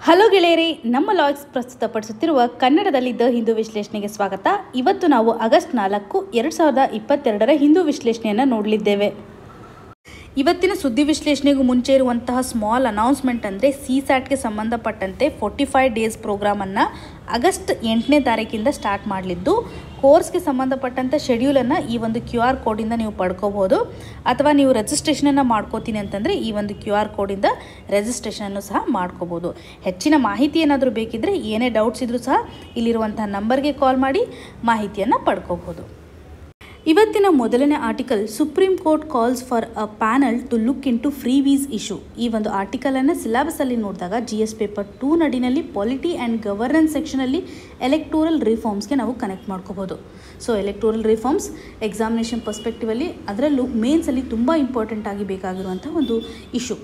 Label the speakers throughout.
Speaker 1: Hello ಗೆಳೆಯರಿ, ನಮ್ಮ logs ಪ್ರಸ್ತುತಪಡಿಸುತ್ತಿರುವ ಕನ್ನಡದಲ್ಲಿ the Hindu ವಿಶ್ಲೇಷಣೆಗೆ ಸ್ವಾಗತ. ಇವತ್ತು ನಾವು ಆಗಸ್ಟ್ 4, 2022 ಹಿಂದೂ ವಿಶ್ಲೇಷಣೆಯನ್ನು ನೋಡಲಿದ್ದೇವೆ. ಇವತ್ತಿನ ಸುದ್ದಿ ವಿಶ್ಲೇಷಣೆಗೂ ಮುಂಚೆ ಇರುವಂತಹ ಸ್ಮಾಲ್ ಅನೌನ್ಸ್ಮೆಂಟ್ ಅಂದರೆ CSATಗೆ ಸಂಬಂಧಪಟ್ಟಂತೆ 45 ಡೇಸ್ ಪ್ರೋಗ್ರಾಮನ್ನು ಆಗಸ್ಟ್ 8ನೇ ತಾರೀಕಿಂದ ಸ್ಟಾರ್ಟ್ ಮಾಡಲಿದ್ದು, ಕೋರ್ಸ್ಗೆ ಸಂಬಂಧಪಟ್ಟಂಥ ಶೆಡ್ಯೂಲನ್ನು ಈ ಒಂದು QR ಕೋಡಿಂದ ನೀವು ಪಡ್ಕೋಬೋದು. ಅಥವಾ ನೀವು ರಿಜಿಸ್ಟ್ರೇಷನನ್ನು ಮಾಡ್ಕೋತೀನಿ ಅಂತಂದರೆ ಈ ಒಂದು QR ಕೋಡಿಂದ ರಿಜಿಸ್ಟ್ರೇಷನನ್ನು ಸಹ ಮಾಡ್ಕೋಬೋದು. ಹೆಚ್ಚಿನ ಮಾಹಿತಿ ಏನಾದರೂ ಬೇಕಿದ್ದರೆ, ಏನೇ ಡೌಟ್ಸ್ ಇದ್ದರೂ ಸಹ ಇಲ್ಲಿರುವಂತಹ ನಂಬರ್ಗೆ ಕಾಲ್ ಮಾಡಿ ಮಾಹಿತಿಯನ್ನು ಪಡ್ಕೋಬೋದು. ಇವತ್ತಿನ ಮೊದಲನೇ article, supreme court calls for a panel to look into freebies issue. ಈ ಒಂದು ಆರ್ಟಿಕಲನ್ನು ಸಿಲೆಬಸಲ್ಲಿ ನೋಡಿದಾಗ GS ಪೇಪರ್ 2 ನಡಿನಲ್ಲಿ ಪಾಲಿಟಿ ಆ್ಯಂಡ್ ಗವರ್ನೆನ್ಸ್ ಸೆಕ್ಷನಲ್ಲಿ ಎಲೆಕ್ಟೋರಲ್ ರಿಫಾರ್ಮ್ಸ್ಗೆ ನಾವು ಕನೆಕ್ಟ್ ಮಾಡ್ಕೋಬೋದು. ಸೊ ಎಲೆಕ್ಟೋರಲ್ ರಿಫಾರ್ಮ್ಸ್ ಎಕ್ಸಾಮಿನೇಷನ್ ಪರ್ಸ್ಪೆಕ್ಟಿವಲ್ಲಿ, ಅದರಲ್ಲೂ ಮೇನ್ಸಲ್ಲಿ ತುಂಬ ಇಂಪಾರ್ಟೆಂಟ್ ಆಗಿ ಬೇಕಾಗಿರುವಂಥ ಒಂದು ಇಶ್ಯೂ.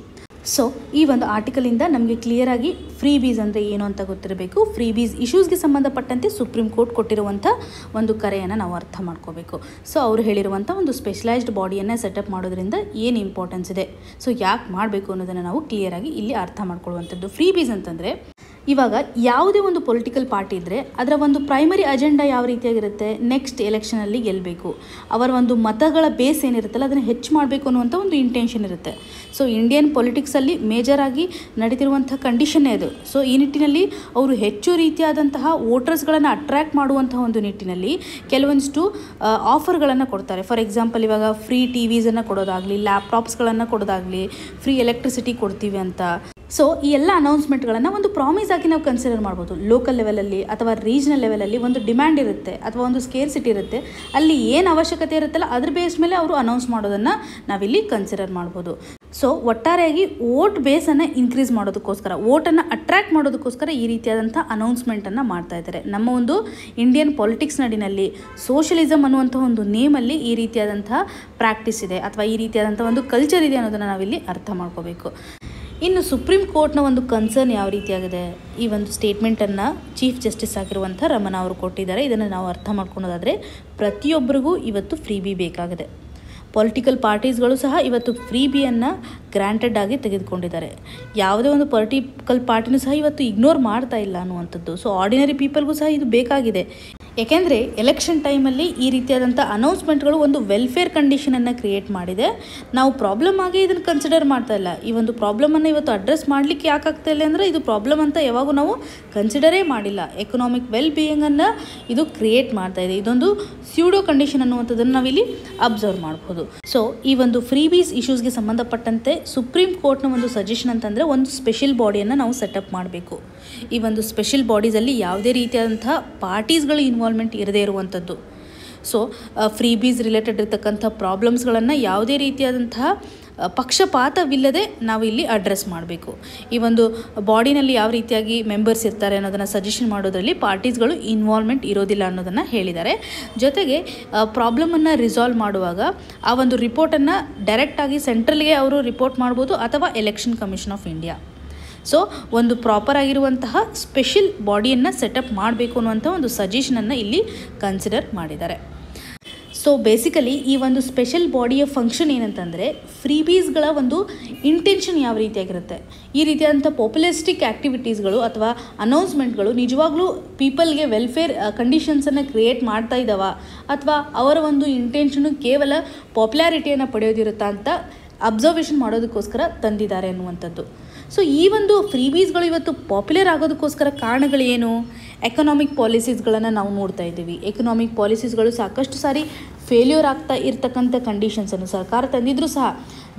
Speaker 1: ಸೊ ಈ ಒಂದು ಆರ್ಟಿಕಲಿಂದ ನಮಗೆ ಕ್ಲಿಯರಾಗಿ ಫ್ರೀ ಬೀಸ್ ಅಂದರೆ ಏನು ಅಂತ ಗೊತ್ತಿರಬೇಕು. ಫ್ರೀ ಬೀಸ್ ಇಶ್ಯೂಸ್ಗೆ ಸಂಬಂಧಪಟ್ಟಂತೆ ಸುಪ್ರೀಂ ಕೋರ್ಟ್ ಕೊಟ್ಟಿರುವಂಥ ಒಂದು ಕರೆಯನ್ನು ನಾವು ಅರ್ಥ ಮಾಡ್ಕೋಬೇಕು. ಸೊ ಅವರು ಹೇಳಿರುವಂಥ ಒಂದು ಸ್ಪೆಷಲೈಸ್ಡ್ ಬಾಡಿಯನ್ನು ಸೆಟಪ್ ಮಾಡೋದ್ರಿಂದ ಏನು ಇಂಪಾರ್ಟೆನ್ಸ್ ಇದೆ, ಸೊ ಯಾಕೆ ಮಾಡಬೇಕು ಅನ್ನೋದನ್ನು ನಾವು ಕ್ಲಿಯರಾಗಿ ಇಲ್ಲಿ ಅರ್ಥ ಮಾಡ್ಕೊಳ್ಳುವಂಥದ್ದು. ಫ್ರೀ ಬೀಸ್ ಅಂತಂದರೆ, ಇವಾಗ ಯಾವುದೇ ಒಂದು ಪೊಲಿಟಿಕಲ್ ಪಾರ್ಟಿ ಇದ್ದರೆ ಅದರ ಒಂದು ಪ್ರೈಮರಿ ಅಜೆಂಡಾ ಯಾವ ರೀತಿಯಾಗಿರುತ್ತೆ, ನೆಕ್ಸ್ಟ್ ಎಲೆಕ್ಷನಲ್ಲಿ ಗೆಲ್ಲಬೇಕು, ಅವರ ಒಂದು ಮತಗಳ ಬೇಸ್ ಏನಿರುತ್ತಲ್ಲ ಅದನ್ನು ಹೆಚ್ಚು ಮಾಡಬೇಕು ಅನ್ನುವಂಥ ಒಂದು ಇಂಟೆನ್ಷನ್ ಇರುತ್ತೆ. ಸೊ ಇಂಡಿಯನ್ ಪೊಲಿಟಿಕ್ಸಲ್ಲಿ ಮೇಜರ್ ಆಗಿ ನಡೀತಿರುವಂಥ ಕಂಡೀಷನ್ನೇ ಅದು. ಸೊ ಈ ನಿಟ್ಟಿನಲ್ಲಿ ಅವರು ಹೆಚ್ಚು ರೀತಿಯಾದಂತಹ ವೋಟರ್ಸ್ಗಳನ್ನು ಅಟ್ರ್ಯಾಕ್ಟ್ ಮಾಡುವಂತಹ ಒಂದು ನಿಟ್ಟಿನಲ್ಲಿ ಕೆಲವೊಂದಿಷ್ಟು ಆಫರ್ಗಳನ್ನು ಕೊಡ್ತಾರೆ. ಫಾರ್ ಎಕ್ಸಾಂಪಲ್, ಇವಾಗ ಫ್ರೀ TVಸನ್ನು ಕೊಡೋದಾಗಲಿ, ಲ್ಯಾಪ್ಟಾಪ್ಸ್ಗಳನ್ನು ಕೊಡೋದಾಗಲಿ, ಫ್ರೀ ಎಲೆಕ್ಟ್ರಿಸಿಟಿ ಕೊಡ್ತೀವಿ ಅಂತ. ಸೊ ಈ ಎಲ್ಲ ಅನೌನ್ಸ್ಮೆಂಟ್ಗಳನ್ನು ಒಂದು ಪ್ರಾಮಿಸ್ ಆಗಿ ನಾವು ಕನ್ಸಿಡರ್ ಮಾಡ್ಬೋದು. ಲೋಕಲ್ ಲೆವೆಲಲ್ಲಿ ಅಥವಾ ರೀಜ್ನಲ್ ಲೆವೆಲಲ್ಲಿ ಒಂದು ಡಿಮ್ಯಾಂಡ್ ಇರುತ್ತೆ ಅಥವಾ ಒಂದು ಸ್ಕೇರ್ಸಿಟಿ ಇರುತ್ತೆ, ಅಲ್ಲಿ ಏನು ಅವಶ್ಯಕತೆ ಇರುತ್ತಲ್ಲ ಅದ್ರ ಬೇಸ್ ಮೇಲೆ ಅವರು ಅನೌನ್ಸ್ ಮಾಡೋದನ್ನು ನಾವಿಲ್ಲಿ ಕನ್ಸಿಡರ್ ಮಾಡ್ಬೋದು. ಸೊ ಒಟ್ಟಾರೆಯಾಗಿ ವೋಟ್ ಬೇಸನ್ನು ಇನ್ಕ್ರೀಸ್ ಮಾಡೋದಕ್ಕೋಸ್ಕರ, ವೋಟನ್ನು ಅಟ್ರ್ಯಾಕ್ಟ್ ಮಾಡೋದಕ್ಕೋಸ್ಕರ ಈ ರೀತಿಯಾದಂಥ ಅನೌನ್ಸ್ಮೆಂಟನ್ನು ಮಾಡ್ತಾ ಇದ್ದಾರೆ. ನಮ್ಮ ಒಂದು ಇಂಡಿಯನ್ ಪಾಲಿಟಿಕ್ಸ್ ನಡಿನಲ್ಲಿ ಸೋಷಲಿಸಮ್ ಅನ್ನುವಂಥ ಒಂದು ನೇಮಲ್ಲಿ ಈ ರೀತಿಯಾದಂಥ ಪ್ರಾಕ್ಟೀಸ್ ಇದೆ ಅಥವಾ ಈ ರೀತಿಯಾದಂಥ ಒಂದು ಕಲ್ಚರ್ ಇದೆ ಅನ್ನೋದನ್ನು ನಾವಿಲ್ಲಿ ಅರ್ಥ ಮಾಡ್ಕೋಬೇಕು. ಇನ್ನು ಸುಪ್ರೀಂ ಕೋರ್ಟ್ನ ಒಂದು ಕನ್ಸರ್ನ್ ಯಾವ ರೀತಿಯಾಗಿದೆ, ಈ ಒಂದು ಸ್ಟೇಟ್ಮೆಂಟನ್ನು ಚೀಫ್ ಜಸ್ಟಿಸ್ ಆಗಿರುವಂಥ ರಮಣ ಅವರು ಕೊಟ್ಟಿದ್ದಾರೆ. ಇದನ್ನು ನಾವು ಅರ್ಥ ಮಾಡ್ಕೊಳ್ಳೋದಾದರೆ, ಪ್ರತಿಯೊಬ್ಬರಿಗೂ ಇವತ್ತು ಫ್ರೀ ಬಿ ಬೇಕಾಗಿದೆ. ಪೊಲಿಟಿಕಲ್ ಪಾರ್ಟೀಸ್ಗಳು ಸಹ ಇವತ್ತು ಫ್ರೀ ಬಿಯನ್ನು ಗ್ರಾಂಟೆಡ್ ಆಗಿ ತೆಗೆದುಕೊಂಡಿದ್ದಾರೆ. ಯಾವುದೇ ಒಂದು ಪೊಲಿಟಿಕಲ್ ಪಾರ್ಟಿನೂ ಸಹ ಇವತ್ತು ಇಗ್ನೋರ್ ಮಾಡ್ತಾ ಇಲ್ಲ ಅನ್ನುವಂಥದ್ದು. ಸೊ ಆರ್ಡಿನರಿ ಪೀಪಲ್ಗೂ ಸಹ ಇದು ಬೇಕಾಗಿದೆ. ಏಕೆಂದರೆ ಎಲೆಕ್ಷನ್ ಟೈಮಲ್ಲಿ ಈ ರೀತಿಯಾದಂಥ ಅನೌನ್ಸ್ಮೆಂಟ್ಗಳು ಒಂದು ವೆಲ್ಫೇರ್ ಕಂಡೀಷನನ್ನು ಕ್ರಿಯೇಟ್ ಮಾಡಿದೆ. ನಾವು ಪ್ರಾಬ್ಲಮ್ ಆಗಿ ಇದನ್ನು ಕನ್ಸಿಡರ್ ಮಾಡ್ತಾ ಇಲ್ಲ. ಈ ಒಂದು ಪ್ರಾಬ್ಲಮನ್ನು ಇವತ್ತು ಅಡ್ರೆಸ್ ಮಾಡಲಿಕ್ಕೆ ಯಾಕಾಗ್ತಾ ಇಲ್ಲ ಅಂದರೆ, ಇದು ಪ್ರಾಬ್ಲಮ್ ಅಂತ ಯಾವಾಗೂ ನಾವು ಕನ್ಸಿಡರೇ ಮಾಡಿಲ್ಲ. ಎಕನಾಮಿಕ್ ವೆಲ್ ಬೀಯಿಂಗನ್ನು ಇದು ಕ್ರಿಯೇಟ್ ಮಾಡ್ತಾ ಇದೆ. ಇದೊಂದು ಸ್ಯೂಡೋ ಕಂಡೀಷನ್ ಅನ್ನುವಂಥದ್ದನ್ನು ನಾವಿಲ್ಲಿ ಅಬ್ಸರ್ವ್ ಮಾಡ್ಬೋದು. ಸೊ ಈ ಒಂದು ಫ್ರೀ ಬೀಸ್ ಇಶ್ಯೂಸ್ಗೆ ಸಂಬಂಧಪಟ್ಟಂತೆ ಸುಪ್ರೀಂ ಕೋರ್ಟ್ನ ಒಂದು ಸಜೆಷನ್ ಅಂತಂದರೆ, ಒಂದು ಸ್ಪೆಷಲ್ ಬಾಡಿಯನ್ನು ನಾವು ಸೆಟಪ್ ಮಾಡಬೇಕು. ಈ ಒಂದು ಸ್ಪೆಷಲ್ ಬಾಡೀಸಲ್ಲಿ ಯಾವುದೇ ರೀತಿಯಾದಂಥ ಪಾರ್ಟೀಸ್ಗಳು ಇನ್ವಾಲ್ವ್ಮೆಂಟ್ ಇರದೇ ಇರುವಂಥದ್ದು. ಸೊ ಫ್ರೀ ಬೀಸ್ ರಿಲೇಟೆಡ್ ಇರತಕ್ಕಂಥ ಪ್ರಾಬ್ಲಮ್ಸ್ಗಳನ್ನು ಯಾವುದೇ ರೀತಿಯಾದಂತಹ ಪಕ್ಷಪಾತವಿಲ್ಲದೆ ನಾವು ಇಲ್ಲಿ ಅಡ್ರೆಸ್ ಮಾಡಬೇಕು. ಈ ಒಂದು ಬಾಡಿನಲ್ಲಿ ಯಾವ ರೀತಿಯಾಗಿ ಮೆಂಬರ್ಸ್ ಇರ್ತಾರೆ ಅನ್ನೋದನ್ನು ಸಜೆಷನ್ ಮಾಡೋದ್ರಲ್ಲಿ ಪಾರ್ಟೀಸ್ಗಳು ಇನ್ವಾಲ್ವ್ಮೆಂಟ್ ಇರೋದಿಲ್ಲ ಅನ್ನೋದನ್ನು ಹೇಳಿದ್ದಾರೆ. ಜೊತೆಗೆ ಪ್ರಾಬ್ಲಮನ್ನು ರಿಸಾಲ್ವ್ ಮಾಡುವಾಗ ಆ ಒಂದು ರಿಪೋರ್ಟನ್ನು ಡೈರೆಕ್ಟಾಗಿ ಸೆಂಟ್ರಲ್ಗೆ ಅವರು ರಿಪೋರ್ಟ್ ಮಾಡ್ಬೋದು ಅಥವಾ election commission of India. So ಒಂದು ಪ್ರಾಪರ್ ಆಗಿರುವಂತಹ ಸ್ಪೆಷಲ್ ಬಾಡಿಯನ್ನು ಸೆಟಪ್ ಮಾಡಬೇಕು ಅನ್ನುವಂಥ ಒಂದು ಸಜೆಷನನ್ನು ಇಲ್ಲಿ ಕನ್ಸಿಡರ್ ಮಾಡಿದ್ದಾರೆ. ಸೊ ಬೇಸಿಕಲಿ ಈ ಒಂದು ಸ್ಪೆಷಲ್ ಬಾಡಿಯ ಫಂಕ್ಷನ್ ಏನಂತಂದರೆ, ಫ್ರೀ ಬೀಸ್ಗಳ ಒಂದು ಇಂಟೆನ್ಷನ್ ಯಾವ ರೀತಿಯಾಗಿರುತ್ತೆ, ಈ ರೀತಿಯಾದಂಥ ಪಾಪ್ಯುಲಿಸ್ಟಿಕ್ ಆ್ಯಕ್ಟಿವಿಟೀಸ್ಗಳು ಅಥವಾ ಅನೌನ್ಸ್ಮೆಂಟ್ಗಳು ನಿಜವಾಗ್ಲೂ ಪೀಪಲ್ಗೆ ವೆಲ್ಫೇರ್ ಕಂಡೀಷನ್ಸನ್ನು ಕ್ರಿಯೇಟ್ ಮಾಡ್ತಾ ಇದ್ದಾವ ಅಥವಾ ಅವರ ಒಂದು ಇಂಟೆನ್ಷನು ಕೇವಲ ಪಾಪ್ಯುಲಾರಿಟಿಯನ್ನು ಪಡೆಯೋದಿರುತ್ತಾ ಅಂತ ಅಬ್ಸರ್ವೇಷನ್ ಮಾಡೋದಕ್ಕೋಸ್ಕರ ತಂದಿದ್ದಾರೆ ಅನ್ನುವಂಥದ್ದು. ಸೊ ಈ ಒಂದು ಫ್ರೀ ಬೀಸ್ಗಳು ಇವತ್ತು ಪಾಪ್ಯುಲರ್ ಆಗೋದಕ್ಕೋಸ್ಕರ ಕಾರಣಗಳು ಏನು? ಎಕನಾಮಿಕ್ ಪಾಲಿಸೀಸ್ಗಳನ್ನು ನಾವು ನೋಡ್ತಾ ಇದ್ದೀವಿ. ಎಕನಾಮಿಕ್ ಪಾಲಿಸೀಸ್ಗಳು ಸಾಕಷ್ಟು ಸಾರಿ ಫೇಲ್ಯೂರ್ ಆಗ್ತಾ ಇರ್ತಕ್ಕಂಥ ಕಂಡೀಷನ್ಸನ್ನು ಸರ್ಕಾರ ತಂದಿದ್ರೂ ಸಹ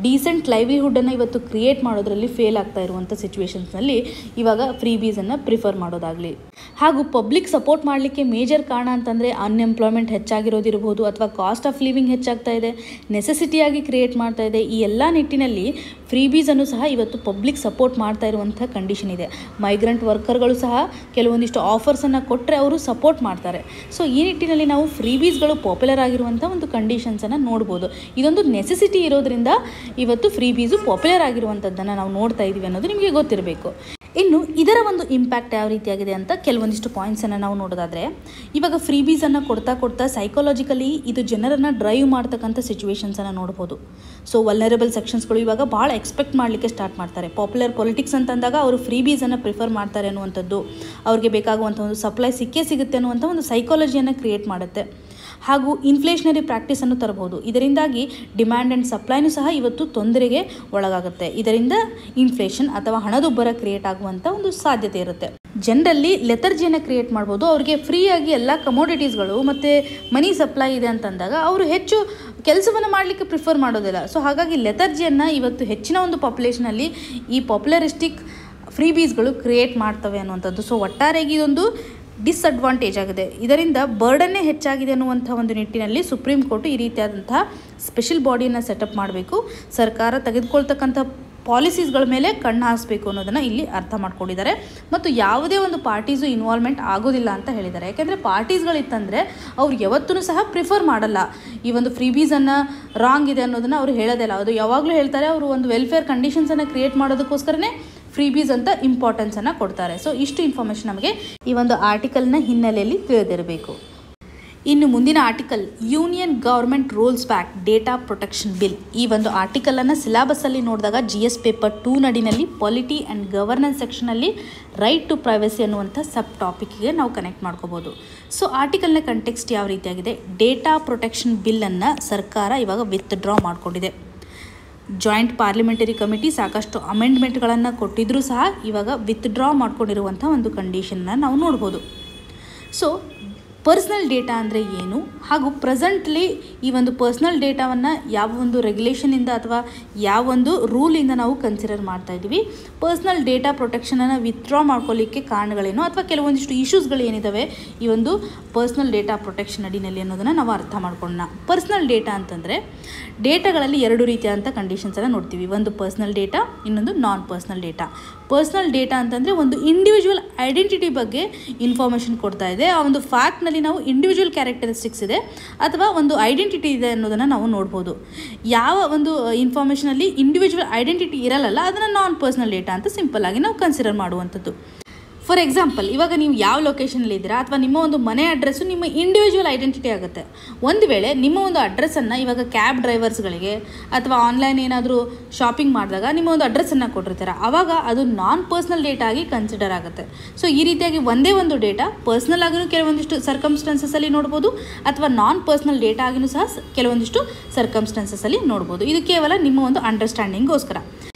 Speaker 1: ಡೀಸೆಂಟ್ ಲೈವ್ಲಿಹುಡ್ಡನ್ನು ಇವತ್ತು ಕ್ರಿಯೇಟ್ ಮಾಡೋದ್ರಲ್ಲಿ ಫೇಲ್ ಆಗ್ತಾ ಇರುವಂಥ ಸಿಚುವೇಶನ್ಸ್ನಲ್ಲಿ ಇವಾಗ ಫ್ರೀ ಬೀಸನ್ನು ಪ್ರಿಫರ್ ಮಾಡೋದಾಗಲಿ, ಹಾಗೂ ಪಬ್ಲಿಕ್ ಸಪೋರ್ಟ್ ಮಾಡಲಿಕ್ಕೆ ಮೇಜರ್ ಕಾರಣ ಅಂತಂದರೆ ಅನ್ಎಂಪ್ಲಾಯ್ಮೆಂಟ್ ಹೆಚ್ಚಾಗಿರೋದಿರ್ಬೋದು ಅಥವಾ ಕಾಸ್ಟ್ ಆಫ್ ಲಿವಿಂಗ್ ಹೆಚ್ಚಾಗ್ತಾ ಇದೆ, ನೆಸೆಸಿಟಿಯಾಗಿ ಕ್ರಿಯೇಟ್ ಮಾಡ್ತಾ ಇದೆ. ಈ ಎಲ್ಲ ನಿಟ್ಟಿನಲ್ಲಿ ಫ್ರೀ ಬೀಸನ್ನು ಸಹ ಇವತ್ತು ಪಬ್ಲಿಕ್ ಸಪೋರ್ಟ್ ಮಾಡ್ತಾ ಇರುವಂಥ ಕಂಡೀಷನ್ ಇದೆ. ಮೈಗ್ರೆಂಟ್ ವರ್ಕರ್ಗಳು ಸಹ ಕೆಲವೊಂದಿಷ್ಟು ಆಫರ್ಸನ್ನು ಕೊಟ್ಟರೆ ಅವರು ಸಪೋರ್ಟ್ ಮಾಡ್ತಾರೆ. ಸೊ ಈ ನಿಟ್ಟಿನಲ್ಲಿ ನಾವು ಫ್ರೀ ಬೀಸ್ಗಳು ಪಾಪ್ಯುಲರ್ ಆಗಿರುವಂಥ ಒಂದು ಕಂಡೀಷನ್ಸನ್ನು ನೋಡ್ಬೋದು. ಇದೊಂದು ನೆಸೆಸಿಟಿ ಇರೋದ್ರಿಂದ ಇವತ್ತು ಫ್ರೀ ಬೀಸು ಪಾಪ್ಯುಲರ್ ಆಗಿರುವಂಥದ್ದನ್ನು ನಾವು ನೋಡ್ತಾ ಇದ್ದೀವಿ ಅನ್ನೋದು ನಿಮಗೆ ಗೊತ್ತಿರಬೇಕು. ಇನ್ನು ಇನ್ನು ಇದರ ಒಂದು ಇಂಪ್ಯಾಕ್ಟ್ ಯಾವ ರೀತಿಯಾಗಿದೆ ಅಂತ ಕೆಲವೊಂದಿಷ್ಟು ಪಾಯಿಂಟ್ಸನ್ನು ನಾವು ನೋಡೋದಾದರೆ, ಇವಾಗ ಫ್ರೀಬೀಸನ್ನು ಕೊಡ್ತಾ ಸೈಕಾಲಜಿಕಲಿ ಇದು ಜನರನ್ನು ಡ್ರೈವ್ ಮಾಡ್ತಕ್ಕಂಥ ಸಿಚುವೇಶನ್ಸನ್ನು ನೋಡ್ಬೋದು. ಸೊ ವಲ್ನರಬಲ್ ಸೆಕ್ಷನ್ಸ್ಗಳು ಇವಾಗ ಭಾಳ ಎಕ್ಸ್ಪೆಕ್ಟ್ ಮಾಡಲಿಕ್ಕೆ ಸ್ಟಾರ್ಟ್ ಮಾಡ್ತಾರೆ. ಪಾಪ್ಯುಲರ್ ಪೊಲಿಟಿಕ್ಸ್ ಅಂತಂದಾಗ ಅವರು ಫ್ರೀಬೀಸನ್ನು ಪ್ರಿಫರ್ ಮಾಡ್ತಾರೆ ಅನ್ನುವಂಥದ್ದು, ಅವ್ರಿಗೆ ಬೇಕಾಗುವಂಥ ಒಂದು ಸಪ್ಲೈ ಸಿಗುತ್ತೆ ಅನ್ನುವಂಥ ಒಂದು ಸೈಕಾಲಜಿಯನ್ನು ಕ್ರಿಯೇಟ್ ಮಾಡುತ್ತೆ. ಹಾಗೂ ಇನ್ಫ್ಲೇಷನರಿ ಪ್ರಾಕ್ಟೀಸನ್ನು ತರಬಹುದು. ಇದರಿಂದಾಗಿ ಡಿಮ್ಯಾಂಡ್ ಆ್ಯಂಡ್ ಸಪ್ಲೈನೂ ಸಹ ಇವತ್ತು ತೊಂದರೆಗೆ ಒಳಗಾಗುತ್ತೆ. ಇದರಿಂದ ಇನ್ಫ್ಲೇಷನ್ ಅಥವಾ ಹಣದುಬ್ಬರ ಕ್ರಿಯೇಟ್ ಆಗುವಂಥ ಒಂದು ಸಾಧ್ಯತೆ ಇರುತ್ತೆ. ಜನರಲ್ಲಿ ಲೆಥರ್ಜಿಯನ್ನು ಕ್ರಿಯೇಟ್ ಮಾಡ್ಬೋದು. ಅವ್ರಿಗೆ ಫ್ರೀಯಾಗಿ ಎಲ್ಲ ಕಮೋಡಿಟೀಸ್ಗಳು ಮತ್ತು ಮನಿ ಸಪ್ಲೈ ಇದೆ ಅಂತಂದಾಗ ಅವರು ಹೆಚ್ಚು ಕೆಲಸವನ್ನು ಮಾಡಲಿಕ್ಕೆ ಪ್ರಿಫರ್ ಮಾಡೋದಿಲ್ಲ. ಸೊ ಹಾಗಾಗಿ ಲೆಥರ್ಜಿಯನ್ನು ಇವತ್ತು ಹೆಚ್ಚಿನ ಒಂದು ಪಾಪ್ಯುಲೇಷನಲ್ಲಿ ಈ ಪಾಪ್ಯುಲರಿಸ್ಟಿಕ್ ಫ್ರೀಬೀಸ್ಗಳು ಕ್ರಿಯೇಟ್ ಮಾಡ್ತವೆ ಅನ್ನುವಂಥದ್ದು. ಸೊ ಒಟ್ಟಾರೆಯಾಗಿ ಇದೊಂದು ಡಿಸ್ಅಡ್ವಾಂಟೇಜ್ ಆಗಿದೆ. ಇದರಿಂದ ಬರ್ಡನ್ನೇ ಹೆಚ್ಚಾಗಿದೆ ಅನ್ನುವಂಥ ಒಂದು ನಿಟ್ಟಿನಲ್ಲಿ ಸುಪ್ರೀಂ ಕೋರ್ಟು ಈ ರೀತಿಯಾದಂತಹ ಸ್ಪೆಷಲ್ ಬಾಡಿಯನ್ನು ಸೆಟಪ್ ಮಾಡಬೇಕು. ಸರ್ಕಾರ ತೆಗೆದುಕೊಳ್ತಕ್ಕಂಥ ಪಾಲಿಸೀಸ್ಗಳ ಮೇಲೆ ಕಣ್ಣು ಹಾಕಿಸ್ಬೇಕು ಅನ್ನೋದನ್ನು ಇಲ್ಲಿ ಅರ್ಥ ಮಾಡ್ಕೊಂಡಿದ್ದಾರೆ. ಮತ್ತು ಯಾವುದೇ ಒಂದು ಪಾರ್ಟೀಸು ಇನ್ವಾಲ್ವ್ಮೆಂಟ್ ಆಗೋದಿಲ್ಲ ಅಂತ ಹೇಳಿದ್ದಾರೆ. ಯಾಕೆಂದರೆ ಪಾರ್ಟೀಸ್ಗಳಿತ್ತಂದರೆ ಅವ್ರು ಯಾವತ್ತೂ ಸಹ ಪ್ರಿಫರ್ ಮಾಡಲ್ಲ. ಈ ಒಂದು ಫ್ರೀಬೀಸನ್ನು ರಾಂಗ್ ಇದೆ ಅನ್ನೋದನ್ನು ಅವರು ಹೇಳೋದಿಲ್ಲ. ಅದು ಯಾವಾಗಲೂ ಹೇಳ್ತಾರೆ ಅವರು ಒಂದು ವೆಲ್ಫೇರ್ ಕಂಡೀಷನ್ಸನ್ನು ಕ್ರಿಯೇಟ್ ಮಾಡೋದಕ್ಕೋಸ್ಕರನೇ ಫ್ರೀಬೀಸ್ ಅಂತ ಇಂಪಾರ್ಟೆನ್ಸನ್ನು ಕೊಡ್ತಾರೆ. ಸೊ ಇಷ್ಟು ಇನ್ಫಾರ್ಮೇಷನ್ ನಮಗೆ ಈ ಒಂದು ಆರ್ಟಿಕಲ್ನ ಹಿನ್ನೆಲೆಯಲ್ಲಿ ತಿಳಿದಿರಬೇಕು. ಇನ್ನು ಮುಂದಿನ article union government rolls back data protection bill. ಈ ಒಂದು ಆರ್ಟಿಕಲನ್ನು ಸಿಲೆಬಸ್ಸಲ್ಲಿ ನೋಡಿದಾಗ GS ಪೇಪರ್ 2 ನಡಿನಲ್ಲಿ ಪಾಲಿಟಿ ಆ್ಯಂಡ್ ಗವರ್ನೆನ್ಸ್ ಸೆಕ್ಷನಲ್ಲಿ ರೈಟ್ ಟು ಪ್ರೈವಸಿ ಅನ್ನುವಂಥ ಸಬ್ ಟಾಪಿಕ್ಗೆ ನಾವು ಕನೆಕ್ಟ್ ಮಾಡ್ಕೋಬೋದು. ಸೊ ಆರ್ಟಿಕಲ್ನ ಕಂಟೆಕ್ಸ್ಟ್ ಯಾವ ರೀತಿಯಾಗಿದೆ, ಡೇಟಾ ಪ್ರೊಟೆಕ್ಷನ್ ಬಿಲ್ಲನ್ನು ಸರ್ಕಾರ ಇವಾಗ ವಿತ್ಡ್ರಾ ಮಾಡಿಕೊಂಡಿದೆ. ಜಾಯಿಂಟ್ ಪಾರ್ಲಿಮೆಂಟರಿ ಕಮಿಟಿ ಸಾಕಷ್ಟು ಅಮೆಂಡ್ಮೆಂಟ್ಗಳನ್ನು ಕೊಟ್ಟಿದ್ರೂ ಸಹ ಇವಾಗ ವಿತ್ಡ್ರಾ ಮಾಡ್ಕೊಂಡಿರುವಂಥ ಒಂದು ಕಂಡೀಷನ್ನ ನಾವು ನೋಡ್ಬೋದು. ಸೊ ಪರ್ಸ್ನಲ್ ಡೇಟಾ ಅಂದರೆ ಏನು, ಹಾಗೂ ಪ್ರೆಸೆಂಟ್ಲಿ ಈ ಒಂದು ಪರ್ಸ್ನಲ್ ಡೇಟಾವನ್ನು ಯಾವ ಒಂದು ರೆಗ್ಯುಲೇಷನಿಂದ ಅಥವಾ ಯಾವ ಒಂದು ರೂಲಿಂದ ನಾವು ಕನ್ಸಿಡರ್ ಮಾಡ್ತಾ ಇದ್ದೀವಿ, ಪರ್ಸ್ನಲ್ ಡೇಟಾ ಪ್ರೊಟೆಕ್ಷನನ್ನು ವಿತ್ಡ್ರಾ ಮಾಡ್ಕೊಳ್ಳಿಕ್ಕೆ ಕಾರಣಗಳೇನು, ಅಥವಾ ಕೆಲವೊಂದಿಷ್ಟು ಇಶ್ಯೂಸ್ಗಳು ಏನಿದ್ದಾವೆ ಈ ಒಂದು ಪರ್ಸ್ನಲ್ ಡೇಟಾ ಪ್ರೊಟೆಕ್ಷನ್ ಅಡಿನಲ್ಲಿ ಅನ್ನೋದನ್ನು ನಾವು ಅರ್ಥ ಮಾಡ್ಕೊಳ್ಳೋಣ. ಪರ್ಸ್ನಲ್ ಡೇಟಾ ಅಂತಂದರೆ ಡೇಟಾಗಳಲ್ಲಿ ಎರಡು ರೀತಿಯಾದಂಥ ಕಂಡೀಷನ್ಸನ್ನು ನೋಡ್ತೀವಿ. ಒಂದು ಪರ್ಸ್ನಲ್ ಡೇಟಾ, ಇನ್ನೊಂದು ನಾನ್ ಪರ್ಸ್ನಲ್ ಡೇಟಾ. ಪರ್ಸ್ನಲ್ ಡೇಟಾ ಅಂತಂದರೆ ಒಂದು ಇಂಡಿವಿಜುವಲ್ ಐಡೆಂಟಿಟಿ ಬಗ್ಗೆ ಇನ್ಫಾರ್ಮೇಷನ್ ಕೊಡ್ತಾ ಇದೆ. ಆ ಒಂದು ಫ್ಯಾಕ್ಟ್ನಲ್ಲಿ ನಾವು ಇಂಡಿವಿಜುವಲ್ ಕ್ಯಾರೆಕ್ಟರಿಸ್ಟಿಕ್ಸ್ ಇದೆ ಅಥವಾ ಒಂದು ಐಡೆಂಟಿಟಿ ಇದೆ ಅನ್ನೋದನ್ನು ನಾವು ನೋಡ್ಬೋದು. ಯಾವ ಒಂದು ಇನ್ಫಾರ್ಮೇಷನಲ್ಲಿ ಇಂಡಿವಿಜುವಲ್ ಐಡೆಂಟಿಟಿ ಇರಲ್ಲ ಅದನ್ನು ನಾನ್ ಪರ್ಸ್ನಲ್ ಡೇಟಾ ಅಂತ ಸಿಂಪಲ್ ಆಗಿ ನಾವು ಕನ್ಸಿಡರ್ ಮಾಡುವಂಥದ್ದು. ಫಾರ್ ಎಕ್ಸಾಂಪಲ್, ಇವಾಗ ನೀವು ಯಾವ ಲೊಕೇಶನಲ್ಲಿ ಇದ್ದೀರಾ ಅಥವಾ ನಿಮ್ಮ ಒಂದು ಮನೆ ಅಡ್ರೆಸ್ಸು ನಿಮ್ಮ ಇಂಡಿವಿಜುವಲ್ ಐಡೆಂಟಿಟಿ ಆಗುತ್ತೆ. ಒಂದು ವೇಳೆ ನಿಮ್ಮ ಒಂದು ಅಡ್ರೆಸ್ಸನ್ನು ಇವಾಗ ಕ್ಯಾಬ್ ಡ್ರೈವರ್ಸ್ಗಳಿಗೆ ಅಥವಾ ಆನ್ಲೈನ್ ಏನಾದರೂ ಶಾಪಿಂಗ್ ಮಾಡಿದಾಗ ನಿಮ್ಮ ಒಂದು ಅಡ್ರೆಸ್ಸನ್ನು ಕೊಟ್ಟಿರ್ತಾರೆ, ಆವಾಗ ಅದು ನಾನ್ ಪರ್ಸ್ನಲ್ ಡೇಟಾ ಆಗಿ ಕನ್ಸಿಡರ್ ಆಗುತ್ತೆ. ಸೊ ಈ ರೀತಿಯಾಗಿ ಒಂದೇ ಒಂದು ಡೇಟಾ ಪರ್ಸ್ನಲ್ ಆಗಿಯೂ ಕೆಲವೊಂದಿಷ್ಟು ಸರ್ಕಮ್ಸ್ಟೆನ್ಸಸ್ಸಲ್ಲಿ ನೋಡ್ಬೋದು, ಅಥವಾ ನಾನ್ ಪರ್ಸ್ನಲ್ ಡೇಟಾ ಆಗಿಯೂ ಸಹ ಕೆಲವೊಂದಿಷ್ಟು ಸರ್ಕಮ್ಸ್ಟೆನ್ಸಸ್ಸಲ್ಲಿ ನೋಡ್ಬೋದು. ಇದು ಕೇವಲ ನಿಮ್ಮ ಒಂದು ಅಂಡರ್ಸ್ಟ್ಯಾಂಡಿಂಗ್ಗೋಸ್ಕರ.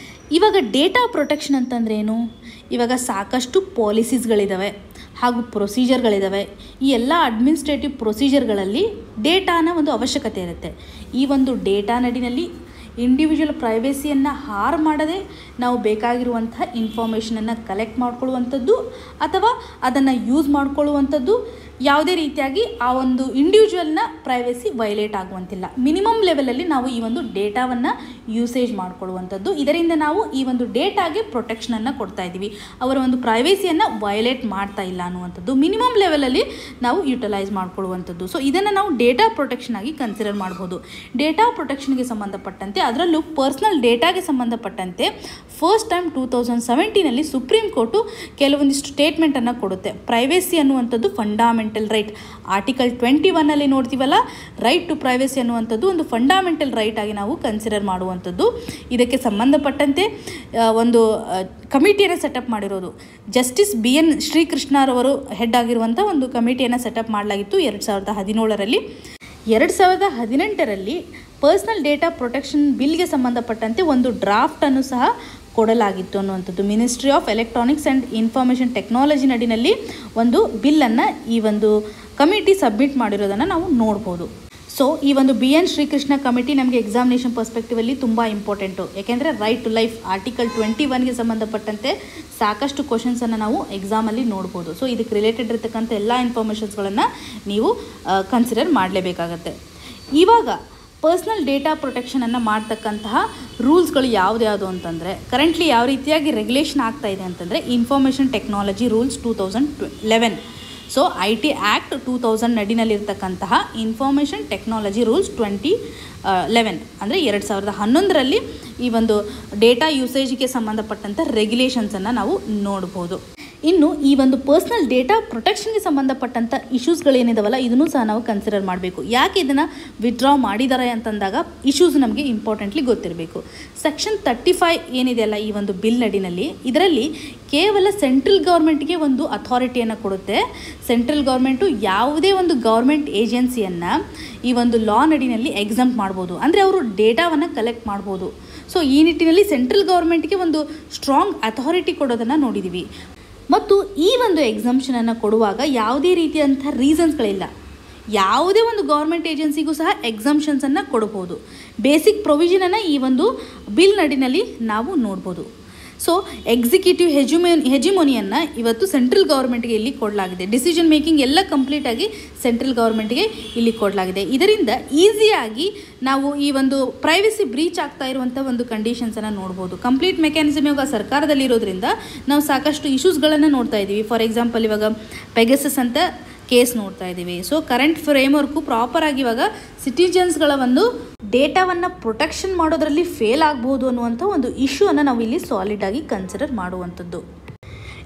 Speaker 1: ಇವಾಗ ಡೇಟಾ ಪ್ರೊಟೆಕ್ಷನ್ ಅಂತಂದ್ರೆ ಏನು, ಇವಾಗ ಸಾಕಷ್ಟು ಪಾಲಿಸೀಸ್ಗಳಿದ್ದಾವೆ ಹಾಗೂ ಪ್ರೊಸೀಜರ್ಗಳಿದ್ದಾವೆ. ಈ ಎಲ್ಲ ಅಡ್ಮಿನಿಸ್ಟ್ರೇಟಿವ್ ಪ್ರೊಸೀಜರ್ಗಳಲ್ಲಿ ಡೇಟಾನ ಒಂದು ಅವಶ್ಯಕತೆ ಇರುತ್ತೆ. ಈ ಒಂದು ಡೇಟಾ ನಡಿನಲ್ಲಿ ಇಂಡಿವಿಜುವಲ್ ಪ್ರೈವೇಸಿಯನ್ನು ಹಾರು ಮಾಡದೆ ನಾವು ಬೇಕಾಗಿರುವಂತಹ ಇನ್ಫಾರ್ಮೇಷನನ್ನು ಕಲೆಕ್ಟ್ ಮಾಡ್ಕೊಳ್ಳುವಂಥದ್ದು ಅಥವಾ ಅದನ್ನು ಯೂಸ್ ಮಾಡ್ಕೊಳ್ಳುವಂಥದ್ದು ಯಾವುದೇ ರೀತಿಯಾಗಿ ಆ ಒಂದು ಇಂಡಿವಿಜುವಲ್ನ ಪ್ರೈವೇಸಿ ವೈಲೇಟ್ ಆಗುವಂತಿಲ್ಲ. ಮಿನಿಮಮ್ ಲೆವೆಲಲ್ಲಿ ನಾವು ಈ ಒಂದು ಡೇಟಾವನ್ನು ಯೂಸೇಜ್ ಮಾಡ್ಕೊಳ್ಳುವಂಥದ್ದು. ಇದರಿಂದ ನಾವು ಈ ಒಂದು ಡೇಟಾಗೆ ಪ್ರೊಟೆಕ್ಷನನ್ನು ಕೊಡ್ತಾ ಇದ್ದೀವಿ, ಅವರ ಒಂದು ಪ್ರೈವೇಸಿಯನ್ನು ವೈಲೇಟ್ ಮಾಡ್ತಾ ಇಲ್ಲ ಅನ್ನುವಂಥದ್ದು ಮಿನಿಮಮ್ ಲೆವೆಲಲ್ಲಿ ನಾವು ಯುಟಿಲೈಸ್ ಮಾಡ್ಕೊಳ್ಳುವಂಥದ್ದು. ಸೊ ಇದನ್ನು ನಾವು ಡೇಟಾ ಪ್ರೊಟೆಕ್ಷನ್ ಆಗಿ ಕನ್ಸಿಡರ್ ಮಾಡ್ಬೋದು. ಡೇಟಾ ಪ್ರೊಟೆಕ್ಷನ್ಗೆ ಸಂಬಂಧಪಟ್ಟಂತೆ, ಅದರಲ್ಲೂ ಪರ್ಸ್ನಲ್ ಡೇಟಾಗೆ ಸಂಬಂಧಪಟ್ಟಂತೆ ಫಸ್ಟ್ ಟೈಮ್ 2017ನಲ್ಲಿ ಸುಪ್ರೀಂ ಕೋರ್ಟು ಕೆಲವೊಂದಿಷ್ಟು ಸ್ಟೇಟ್ಮೆಂಟನ್ನು ಕೊಡುತ್ತೆ. ಪ್ರೈವೇಸಿ ಅನ್ನುವಂಥದ್ದು ಫಂಡಾಮೆಂಟಲ್ ರೈಟ್. ಆರ್ಟಿಕಲ್ 21ನಲ್ಲಿ ನೋಡ್ತೀವಲ್ಲ, ರೈಟ್ ಟು ಪ್ರೈವೇಸಿ ಅನ್ನುವಂಥದ್ದು ಒಂದು ಫಂಡಾಮೆಂಟಲ್ ರೈಟ್ ಆಗಿ ನಾವು ಕನ್ಸಿಡರ್ ಮಾಡುವಂಥದ್ದು. ಇದಕ್ಕೆ ಸಂಬಂಧಪಟ್ಟಂತೆ ಒಂದು ಕಮಿಟಿಯನ್ನು ಸೆಟಪ್ ಮಾಡಿರೋದು ಜಸ್ಟಿಸ್ BN ಶ್ರೀಕೃಷ್ಣರವರು ಹೆಡ್ ಆಗಿರುವಂಥ ಒಂದು ಕಮಿಟಿಯನ್ನು ಸೆಟಪ್ ಮಾಡಲಾಗಿತ್ತು 2017ರಲ್ಲಿ. 2018ರಲ್ಲಿ ಪರ್ಸ್ನಲ್ ಡೇಟಾ ಪ್ರೊಟೆಕ್ಷನ್ ಬಿಲ್ಗೆ ಸಂಬಂಧಪಟ್ಟಂತೆ ಒಂದು ಡ್ರಾಫ್ಟನ್ನು ಸಹ ಕೊಡಲಾಗಿತ್ತು ಅನ್ನುವಂಥದ್ದು. Ministry of electronics and information technology ನಡಿನಲ್ಲಿ ಒಂದು ಬಿಲ್ಲನ್ನು ಈ ಒಂದು ಕಮಿಟಿ ಸಬ್ಮಿಟ್ ಮಾಡಿರೋದನ್ನು ನಾವು ನೋಡ್ಬೋದು. ಸೊ ಈ ಒಂದು BN ಶ್ರೀಕೃಷ್ಣ ಕಮಿಟಿ ನಮಗೆ ಎಕ್ಸಾಮಿನೇಷನ್ ಪರ್ಸ್ಪೆಕ್ಟಿವಲ್ಲಿ ತುಂಬ ಇಂಪಾರ್ಟೆಂಟು. ಯಾಕೆಂದರೆ ರೈಟ್ ಟು ಲೈಫ್ ಆರ್ಟಿಕಲ್ 21ಗೆ ಸಂಬಂಧಪಟ್ಟಂತೆ ಸಾಕಷ್ಟು ಕ್ವಶನ್ಸನ್ನು ನಾವು ಎಕ್ಸಾಮಲ್ಲಿ ನೋಡ್ಬೋದು. ಸೊ ಇದಕ್ಕೆ ರಿಲೇಟೆಡ್ ಇರತಕ್ಕಂಥ ಎಲ್ಲ ಇನ್ಫಾರ್ಮೇಷನ್ಸ್ಗಳನ್ನು ನೀವು ಕನ್ಸಿಡರ್ ಮಾಡಲೇಬೇಕಾಗತ್ತೆ. ಇವಾಗ ಪರ್ಸ್ನಲ್ ಡೇಟಾ ಪ್ರೊಟೆಕ್ಷನನ್ನು ಮಾಡ್ತಕ್ಕಂತಹ ರೂಲ್ಸ್ಗಳು ಯಾವ್ದು ಅಂತಂದರೆ, ಕರೆಂಟ್ಲಿ ಯಾವ ರೀತಿಯಾಗಿ ರೆಗ್ಯುಲೇಷನ್ ಆಗ್ತಾ ಇದೆ ಅಂತಂದರೆ information technology rules 2011. So IT act 2000 ನಡಿನಲ್ಲಿರ್ತಕ್ಕಂತಹ ಇನ್ಫಾರ್ಮೇಷನ್ ಟೆಕ್ನಾಲಜಿ ರೂಲ್ಸ್ 2011 ಅಂದರೆ 2011ರಲ್ಲಿ ಈ ಒಂದು ಡೇಟಾ ಯೂಸೇಜ್ಗೆ ಸಂಬಂಧಪಟ್ಟಂಥ ರೆಗ್ಯುಲೇಷನ್ಸನ್ನು ನಾವು ನೋಡ್ಬೋದು. ಇನ್ನು ಈ ಒಂದು ಪರ್ಸ್ನಲ್ ಡೇಟಾ ಪ್ರೊಟೆಕ್ಷನ್ಗೆ ಸಂಬಂಧಪಟ್ಟಂಥ ಇಶ್ಯೂಸ್ಗಳೇನಿದಾವಲ್ಲ ಇದನ್ನು ಸಹ ನಾವು ಕನ್ಸಿಡರ್ ಮಾಡಬೇಕು. ಯಾಕೆ ಇದನ್ನು ವಿತ್ಡ್ರಾ ಮಾಡಿದ್ದಾರೆ ಅಂತಂದಾಗ ಇಶ್ಯೂಸ್ ನಮಗೆ ಇಂಪಾರ್ಟೆಂಟ್ಲಿ ಗೊತ್ತಿರಬೇಕು. ಸೆಕ್ಷನ್ 35 ಏನಿದೆಯಲ್ಲ ಈ ಒಂದು ಬಿಲ್ ನಡಿನಲ್ಲಿ, ಇದರಲ್ಲಿ ಕೇವಲ ಸೆಂಟ್ರಲ್ ಗೌರ್ಮೆಂಟ್ಗೆ ಒಂದು ಅಥಾರಿಟಿಯನ್ನು ಕೊಡುತ್ತೆ. ಸೆಂಟ್ರಲ್ ಗೌರ್ಮೆಂಟು ಯಾವುದೇ ಒಂದು ಗೌರ್ಮೆಂಟ್ ಏಜೆನ್ಸಿಯನ್ನು ಈ ಒಂದು ಲಾ ನಡಿನಲ್ಲಿ ಎಕ್ಸಂಪ್ಟ್ ಮಾಡ್ಬೋದು, ಅಂದರೆ ಅವರು ಡೇಟಾವನ್ನು ಕಲೆಕ್ಟ್ ಮಾಡ್ಬೋದು. ಸೊ ಈ ನಿಟ್ಟಿನಲ್ಲಿ ಸೆಂಟ್ರಲ್ ಗೌರ್ಮೆಂಟ್ಗೆ ಒಂದು ಸ್ಟ್ರಾಂಗ್ ಅಥಾರಿಟಿ ಕೊಡೋದನ್ನು ನೋಡಿದ್ದೀವಿ. ಮತ್ತು ಈ ಒಂದು ಎಕ್ಸಂಪ್ಷನನ್ನು ಕೊಡುವಾಗ ಯಾವುದೇ ರೀತಿಯಂಥ ರೀಸನ್ಸ್ಗಳಿಲ್ಲ. ಯಾವುದೇ ಒಂದು ಗೌರ್ಮೆಂಟ್ ಏಜೆನ್ಸಿಗೂ ಸಹ ಎಕ್ಸಂಪ್ಷನ್ಸನ್ನು ಕೊಡ್ಬೋದು. ಬೇಸಿಕ್ ಪ್ರೊವಿಷನನ್ನು ಈ ಒಂದು ಬಿಲ್ ನಡಿನಲ್ಲಿ ನಾವು ನೋಡ್ಬೋದು. ಸೊ ಎಕ್ಸಿಕ್ಯೂಟಿವ್ ಹೆಜಿಮೋನಿಯನ್ನು ಇವತ್ತು ಸೆಂಟ್ರಲ್ ಗೌರ್ಮೆಂಟ್ಗೆ ಇಲ್ಲಿ ಕೊಡಲಾಗಿದೆ. ಡಿಸಿಷನ್ ಮೇಕಿಂಗ್ ಎಲ್ಲ ಕಂಪ್ಲೀಟಾಗಿ ಸೆಂಟ್ರಲ್ ಗೌರ್ಮೆಂಟ್ಗೆ ಇಲ್ಲಿ ಕೊಡಲಾಗಿದೆ. ಇದರಿಂದ ಈಸಿಯಾಗಿ ನಾವು ಈ ಒಂದು ಪ್ರೈವಸಿ ಬ್ರೀಚ್ ಆಗ್ತಾ ಇರುವಂಥ ಒಂದು ಕಂಡೀಷನ್ಸನ್ನು ನೋಡ್ಬೋದು. ಕಂಪ್ಲೀಟ್ ಮೆಕ್ಯಾನಿಸಮ್ ಇವಾಗ ಸರ್ಕಾರದಲ್ಲಿರೋದ್ರಿಂದ ನಾವು ಸಾಕಷ್ಟು ಇಶ್ಯೂಸ್ಗಳನ್ನು ನೋಡ್ತಾ ಇದ್ದೀವಿ. ಫಾರ್ ಎಕ್ಸಾಂಪಲ್ ಇವಾಗ ಪೆಗಸಸ್ ಅಂತ ಕೇಸ್ ನೋಡ್ತಾ ಇದ್ದೀವಿ. ಸೊ ಕರೆಂಟ್ ಫ್ರೇಮ್ವರ್ಕು ಪ್ರಾಪರಾಗಿ ಇವಾಗ ಸಿಟಿಜನ್ಸ್ಗಳ ಒಂದು ಡೇಟಾವನ್ನು ಪ್ರೊಟೆಕ್ಷನ್ ಮಾಡೋದರಲ್ಲಿ ಫೇಲ್ ಆಗ್ಬೋದು ಅನ್ನುವಂಥ ಒಂದು ಇಶ್ಯೂವನ್ನು ನಾವು ಇಲ್ಲಿ ಸಾಲಿಡಾಗಿ ಕನ್ಸಿಡರ್ ಮಾಡುವಂಥದ್ದು.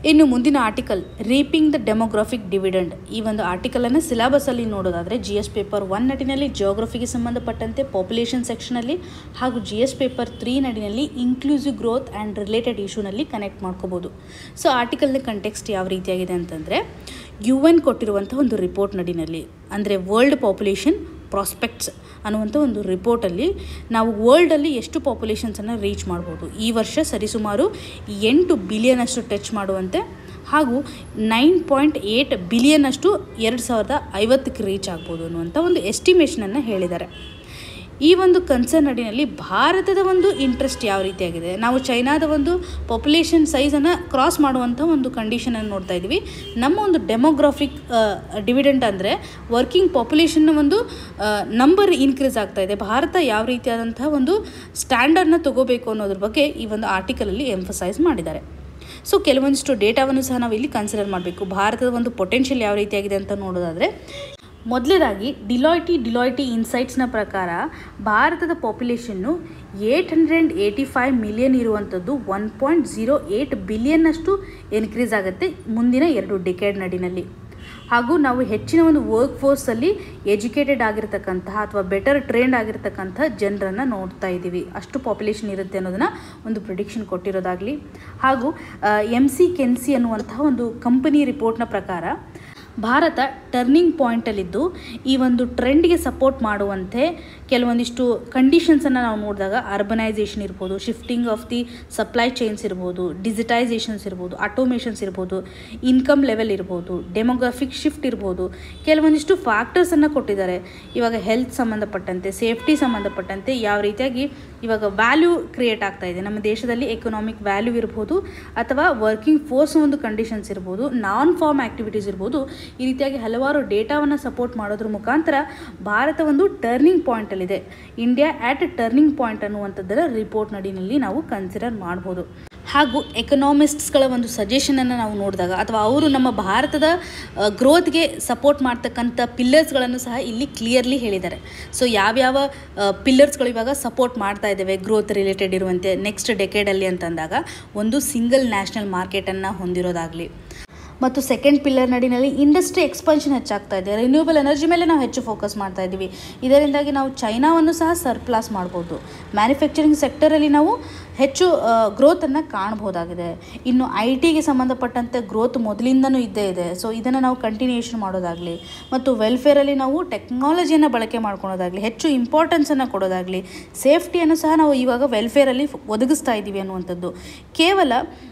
Speaker 1: ಇನ್ನು ಮುಂದಿನ article reaping the demographic dividend. ಈ ಒಂದು ಆರ್ಟಿಕಲನ್ನು ಸಿಲೆಬಸಲ್ಲಿ ನೋಡೋದಾದರೆ GS ಪೇಪರ್ 1 ನಡಿನಲ್ಲಿ ಜಿಯೋಗ್ರಫಿಗೆ ಸಂಬಂಧಪಟ್ಟಂತೆ ಪಾಪ್ಯುಲೇಷನ್ ಸೆಕ್ಷನಲ್ಲಿ ಹಾಗೂ GS ಪೇಪರ್ 3 ನಡಿನಲ್ಲಿ ಇನ್ಕ್ಲೂಸಿವ್ ಗ್ರೋತ್ ಆ್ಯಂಡ್ ರಿಲೇಟೆಡ್ ಇಶ್ಯೂನಲ್ಲಿ ಕನೆಕ್ಟ್ ಮಾಡ್ಕೋಬೋದು. ಸೊ ಆರ್ಟಿಕಲ್ನ ಕಂಟೆಕ್ಸ್ಟ್ ಯಾವ ರೀತಿಯಾಗಿದೆ ಅಂತಂದರೆ, UN ಕೊಟ್ಟಿರುವಂಥ ಒಂದು ರಿಪೋರ್ಟ್ ನಡಿನಲ್ಲಿ, ಅಂದರೆ ವರ್ಲ್ಡ್ ಪಾಪ್ಯುಲೇಷನ್ ಪ್ರಾಸ್ಪೆಕ್ಟ್ಸ್ ಅನ್ನುವಂಥ ಒಂದು ರಿಪೋರ್ಟಲ್ಲಿ ನಾವು ವರ್ಲ್ಡಲ್ಲಿ ಎಷ್ಟು ಪಾಪ್ಯುಲೇಷನ್ಸನ್ನು ರೀಚ್ ಮಾಡ್ಬೋದು. ಈ ವರ್ಷ ಸರಿಸುಮಾರು 8 ಬಿಲಿಯನ್ ಅಷ್ಟು ಟಚ್ ಮಾಡುವಂತೆ ಹಾಗೂ 9.8 ಬಿಲಿಯನ್ ಅಷ್ಟು 2050ಕ್ಕೆ ರೀಚ್ ಆಗ್ಬೋದು ಅನ್ನುವಂಥ ಒಂದು ಎಸ್ಟಿಮೇಷನನ್ನು ಹೇಳಿದ್ದಾರೆ. ಈ ಒಂದು ಕನ್ಸರ್ನ್ ಅಡಿನಲ್ಲಿ ಭಾರತದ ಒಂದು ಇಂಟ್ರೆಸ್ಟ್ ಯಾವ ರೀತಿಯಾಗಿದೆ, ನಾವು ಚೈನಾದ ಒಂದು ಪಾಪ್ಯುಲೇಷನ್ ಸೈಜನ್ನು ಕ್ರಾಸ್ ಮಾಡುವಂಥ ಒಂದು ಕಂಡೀಷನನ್ನು ನೋಡ್ತಾ ಇದ್ದೀವಿ. ನಮ್ಮ ಒಂದು ಡೆಮೋಗ್ರಾಫಿಕ್ ಡಿವಿಡೆಂಡ್ ಅಂದರೆ ವರ್ಕಿಂಗ್ ಪಾಪ್ಯುಲೇಷನ್ನ ಒಂದು ನಂಬರ್ ಇನ್ಕ್ರೀಸ್ ಆಗ್ತಾ ಇದೆ. ಭಾರತ ಯಾವ ರೀತಿಯಾದಂಥ ಒಂದು ಸ್ಟ್ಯಾಂಡರ್ಡ್ನ ತಗೋಬೇಕು ಅನ್ನೋದ್ರ ಬಗ್ಗೆ ಈ ಒಂದು ಆರ್ಟಿಕಲಲ್ಲಿ ಎಂಫಸೈಸ್ ಮಾಡಿದ್ದಾರೆ. ಸೊ ಕೆಲವೊಂದಿಷ್ಟು ಡೇಟಾವನ್ನು ಸಹ ನಾವು ಇಲ್ಲಿ ಕನ್ಸಿಡರ್ ಮಾಡಬೇಕು. ಭಾರತದ ಒಂದು ಪೊಟೆನ್ಷಿಯಲ್ ಯಾವ ರೀತಿಯಾಗಿದೆ ಅಂತ ನೋಡೋದಾದರೆ, ಮೊದಲನೇದಾಗಿ ಡಿಲಾಯ್ಟಿ ಇನ್ಸೈಟ್ಸ್ನ ಪ್ರಕಾರ ಭಾರತದ ಪಾಪ್ಯುಲೇಷನ್ನು 885 ಮಿಲಿಯನ್ ಇರುವಂಥದ್ದು 1.08 ಬಿಲಿಯನ್ನಷ್ಟು ಇನ್ಕ್ರೀಸ್ ಆಗುತ್ತೆ ಮುಂದಿನ 2 ಡಿಕೇಡ್ ನಡಿನಲ್ಲಿ. ಹಾಗೂ ನಾವು ಹೆಚ್ಚಿನ ಒಂದು ವರ್ಕ್ ಫೋರ್ಸಲ್ಲಿ ಎಜುಕೇಟೆಡ್ ಆಗಿರ್ತಕ್ಕಂತಹ ಅಥವಾ ಬೆಟರ್ ಟ್ರೈನ್ಡ್ ಆಗಿರ್ತಕ್ಕಂಥ ಜನರನ್ನು ನೋಡ್ತಾ ಇದ್ದೀವಿ. ಅಷ್ಟು ಪಾಪ್ಯುಲೇಷನ್ ಇರುತ್ತೆ ಅನ್ನೋದನ್ನು ಒಂದು ಪ್ರಿಡಿಕ್ಷನ್ ಕೊಟ್ಟಿರೋದಾಗಲಿ. ಹಾಗೂ McKinsey ಅನ್ನುವಂತಹ ಒಂದು ಕಂಪನಿ ರಿಪೋರ್ಟ್ನ ಪ್ರಕಾರ ಭಾರತ ಟರ್ನಿಂಗ್ ಪಾಯಿಂಟಲ್ಲಿದ್ದು ಈ ಒಂದು ಟ್ರೆಂಡ್ಗೆ ಸಪೋರ್ಟ್ ಮಾಡುವಂತೆ ಕೆಲವೊಂದಿಷ್ಟು ಕಂಡೀಷನ್ಸನ್ನು ನಾವು ನೋಡಿದಾಗ ಅರ್ಬನೈಸೇಷನ್ ಇರ್ಬೋದು, shifting of the supply chains ಇರ್ಬೋದು, ಡಿಜಿಟೈಸೇಷನ್ಸ್ ಇರ್ಬೋದು, ಆಟೋಮೇಷನ್ಸ್ ಇರ್ಬೋದು, ಇನ್ಕಮ್ ಲೆವೆಲ್ ಇರ್ಬೋದು, ಡೆಮೋಗ್ರಾಫಿಕ್ ಶಿಫ್ಟ್ ಇರ್ಬೋದು, ಕೆಲವೊಂದಿಷ್ಟು ಫ್ಯಾಕ್ಟರ್ಸನ್ನು ಕೊಟ್ಟಿದ್ದಾರೆ. ಇವಾಗ ಹೆಲ್ತ್ ಸಂಬಂಧಪಟ್ಟಂತೆ, ಸೇಫ್ಟಿ ಸಂಬಂಧಪಟ್ಟಂತೆ ಯಾವ ರೀತಿಯಾಗಿ ಇವಾಗ ವ್ಯಾಲ್ಯೂ ಕ್ರಿಯೇಟ್ ಆಗ್ತಾ ಇದೆ ನಮ್ಮ ದೇಶದಲ್ಲಿ, ಎಕನಾಮಿಕ್ ವ್ಯಾಲ್ಯೂ ಇರ್ಬೋದು ಅಥವಾ ವರ್ಕಿಂಗ್ ಫೋರ್ಸ್ ಒಂದು ಕಂಡೀಷನ್ಸ್ ಇರ್ಬೋದು, ನಾನ್ ಫಾರ್ಮ್ ಆ್ಯಕ್ಟಿವಿಟೀಸ್ ಇರ್ಬೋದು. ಈ ರೀತಿಯಾಗಿ ಹಲವಾರು ಡೇಟಾವನ್ನು ಸಪೋರ್ಟ್ ಮಾಡೋದ್ರ ಮುಖಾಂತರ ಭಾರತ ಒಂದು ಟರ್ನಿಂಗ್ ಪಾಯಿಂಟಲ್ಲಿದೆ. ಇಂಡಿಯಾ ಆಟ್ ಟರ್ನಿಂಗ್ ಪಾಯಿಂಟ್ ಅನ್ನುವಂಥದ್ದರ ರಿಪೋರ್ಟ್ ನಡಿನಲ್ಲಿ ನಾವು ಕನ್ಸಿಡರ್ ಮಾಡ್ಬೋದು. ಹಾಗೂ ಎಕನಾಮಿಸ್ಟ್ಸ್ಗಳ ಒಂದು ಸಜೆಷನನ್ನು ನಾವು ನೋಡಿದಾಗ ಅಥವಾ ಅವರು ನಮ್ಮ ಭಾರತದ ಗ್ರೋತ್ಗೆ ಸಪೋರ್ಟ್ ಮಾಡ್ತಕ್ಕಂಥ ಪಿಲ್ಲರ್ಸ್ಗಳನ್ನು ಸಹ ಇಲ್ಲಿ ಕ್ಲಿಯರ್ಲಿ ಹೇಳಿದ್ದಾರೆ. ಸೊ ಯಾವ್ಯಾವ ಪಿಲ್ಲರ್ಸ್ಗಳು ಇವಾಗ ಸಪೋರ್ಟ್ ಮಾಡ್ತಾ ಇದ್ದೇವೆ ಗ್ರೋತ್ ರಿಲೇಟೆಡ್ ಇರುವಂತೆ ನೆಕ್ಸ್ಟ್ ಡೆಕೇಡಲ್ಲಿ ಅಂತಂದಾಗ, ಒಂದು ಸಿಂಗಲ್ ನ್ಯಾಷನಲ್ ಮಾರ್ಕೆಟನ್ನು ಹೊಂದಿರೋದಾಗಲಿ, ಮತ್ತು ಸೆಕೆಂಡ್ ಪಿಲ್ಲರ್ ನಡಿನಲ್ಲಿ ಇಂಡಸ್ಟ್ರಿ ಎಕ್ಸ್ಪಾನ್ಷನ್ ಹೆಚ್ಚಾಗ್ತಾ ಇದೆ. ರಿನ್ಯೂವಬಲ್ ಎನರ್ಜಿ ಮೇಲೆ ನಾವು ಹೆಚ್ಚು ಫೋಕಸ್ ಮಾಡ್ತಾ ಇದ್ದೀವಿ. ಇದರಿಂದಾಗಿ ನಾವು ಚೈನಾವನ್ನು ಸಹ ಸರ್ಪ್ಲಾಸ್ ಮಾಡ್ಬೋದು. ಮ್ಯಾನುಫ್ಯಾಕ್ಚರಿಂಗ್ ಸೆಕ್ಟರಲ್ಲಿ ನಾವು ಹೆಚ್ಚು ಗ್ರೋತನ್ನು ಕಾಣ್ಬೋದಾಗಿದೆ. ಇನ್ನು IT ಗೆ ಸಂಬಂಧಪಟ್ಟಂತೆ ಗ್ರೋತ್ ಮೊದಲಿಂದನೂ ಇದ್ದೇ ಇದೆ. ಸೊ ಇದನ್ನು ನಾವು ಕಂಟಿನ್ಯೂಷನ್ ಮಾಡೋದಾಗಲಿ, ಮತ್ತು ವೆಲ್ಫೇರಲ್ಲಿ ನಾವು ಟೆಕ್ನಾಲಜಿಯನ್ನು ಬಳಕೆ ಮಾಡ್ಕೊಳೋದಾಗಲಿ, ಹೆಚ್ಚು ಇಂಪಾರ್ಟೆನ್ಸನ್ನು ಕೊಡೋದಾಗಲಿ, ಸೇಫ್ಟಿಯನ್ನು ಸಹ ನಾವು ಇವಾಗ ವೆಲ್ಫೇರಲ್ಲಿ ಒದಗಿಸ್ತಾ ಇದ್ದೀವಿ ಅನ್ನುವಂಥದ್ದು. ಕೇವಲ